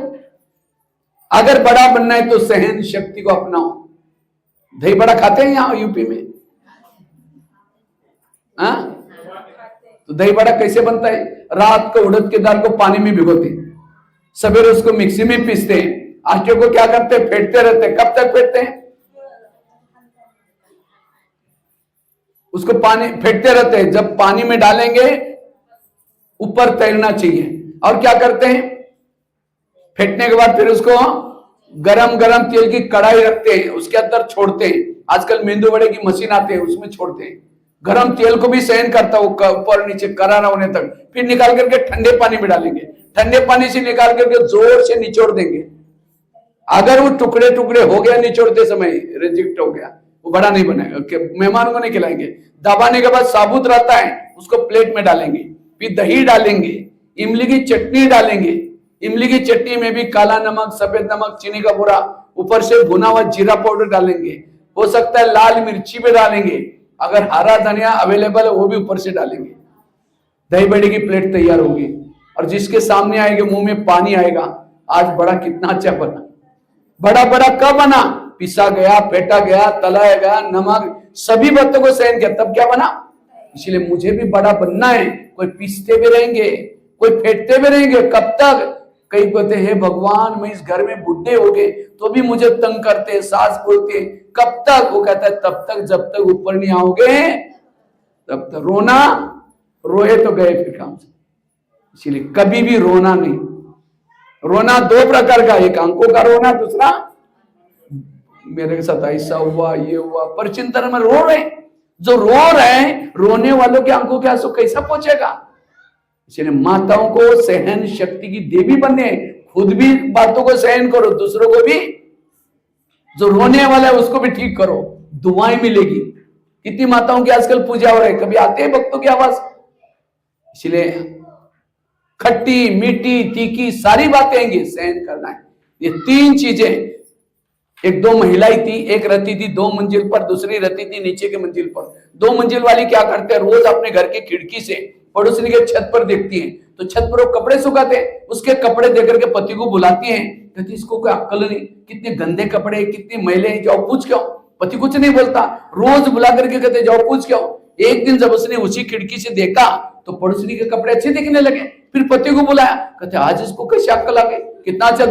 अगर बड़ा बनना है तो सहन शक्ति को अपनाओ। दही बड़ा खाते हैं यहां यूपी में, हाँ? तो दही बड़ा कैसे बनता है, रात को उड़द की दाल को पानी में भिगोते, सवेरे उसको मिक्सी में पीसते हैं, आटे को क्या करते हैं, फेंटते रहते हैं। कब तक फेंटते हैं, उसको पानी फेंटते रहते हैं। जब पानी में डालेंगे ऊपर तैरना चाहिए। और क्या करते हैं, फेंटने के बाद फिर उसको गरम गरम तेल की कढ़ाई रखते हैं, उसके अंदर छोड़ते हैं। आजकल मेंदू वड़े की मशीन आते हैं, उसमें छोड़ते हैं। गरम तेल को भी सहन करता है वो, ऊपर नीचे करारा होने तक। फिर निकाल करके ठंडे पानी में डालेंगे, ठंडे पानी से निकाल करके जोर से निचोड़ देंगे। अगर वो टुकड़े टुकड़े हो गया निचोड़ते समय, रिजेक्ट हो गया, वो बड़ा नहीं बनेगा, मेहमानों को नहीं खिलाएंगे। दबाने के बाद साबुत रहता है, उसको प्लेट में डालेंगे। फिर दही डालेंगे, इमली की चटनी डालेंगे। इमली की चटनी में भी काला नमक, सफेद नमक, चीनी का बुरा, ऊपर से भुना हुआ जीरा पाउडर डालेंगे। हो सकता है लाल मिर्ची भी डालेंगे, अगर हरा धनिया अवेलेबल है वो भी ऊपर से डालेंगे। दही बड़े की प्लेट तैयार होगी, और जिसके सामने आएगा मुंह में पानी आएगा। आज बड़ा कितना अच्छा बना। बड़ा बड़ा कब बना, पिसा गया, फेंटा गया, तलाया गया, नमक सभी बातों को सहन किया, तब क्या बना। इसलिए मुझे भी बड़ा बनना है। कोई पीसते भी रहेंगे, कोई फेंटते भी रहेंगे, कब तक। कई कहते हैं भगवान मैं इस घर में बुढ़े हो गए तो भी मुझे तंग करते, सास बोलते, कब तक। वो कहता है तब तक जब तक ऊपर नहीं आओगे तब तक। रोना, रोए तो गए फिर काम से। इसलिए कभी भी रोना नहीं। रोना 2 प्रकार का, एक आंखों का रोना, दूसरा मेरे साथ ऐसा हुआ, ये हुआ, पर चिंतन में रो रहे। जो रो रहे हैं, रोने वालों के आंखों के आंसू कैसा पहुंचेगा। इसलिए माताओं को सहन शक्ति की देवी बनने, खुद भी बातों को सहन करो, दूसरों को भी। जो रोने वाला है उसको भी ठीक करो, दुआएं मिलेगी। कितनी माताओं की आजकल पूजा हो रही है, कभी आते हैं भक्तों की आवाज। इसलिए खट्टी मीठी तीखी सारी बातें आएंगी, सहन करना है। ये 3 चीजें एक दो महिलाएं थी, एक रहती थी 2 मंजिल पर, दूसरी रहती थी नीचे के मंजिल पर। 2 मंजिल वाली क्या करते हैं, रोज अपने घर की खिड़की से पड़ोसी के छत पर देखती है, तो छत पर वो कपड़े सुखाते हैं, उसके कपड़े देकर के पति को बुलाती है, कहती इसको कोई अक्ल नहीं, कितने गंदे कपड़े, कितनी मैले, जाओ पूछ के आओ। पति कुछ नहीं बोलता, रोज बुला करके कहते जाओ पूछ के आओ। एक दिन जब उसने उसी खिड़की से देखा तो पड़ोसी के कपड़े अच्छे दिखने लगे, फिर पति को बुलाया, कहते आज इसको कैसे अक्ल आ गई, कितना अच्छा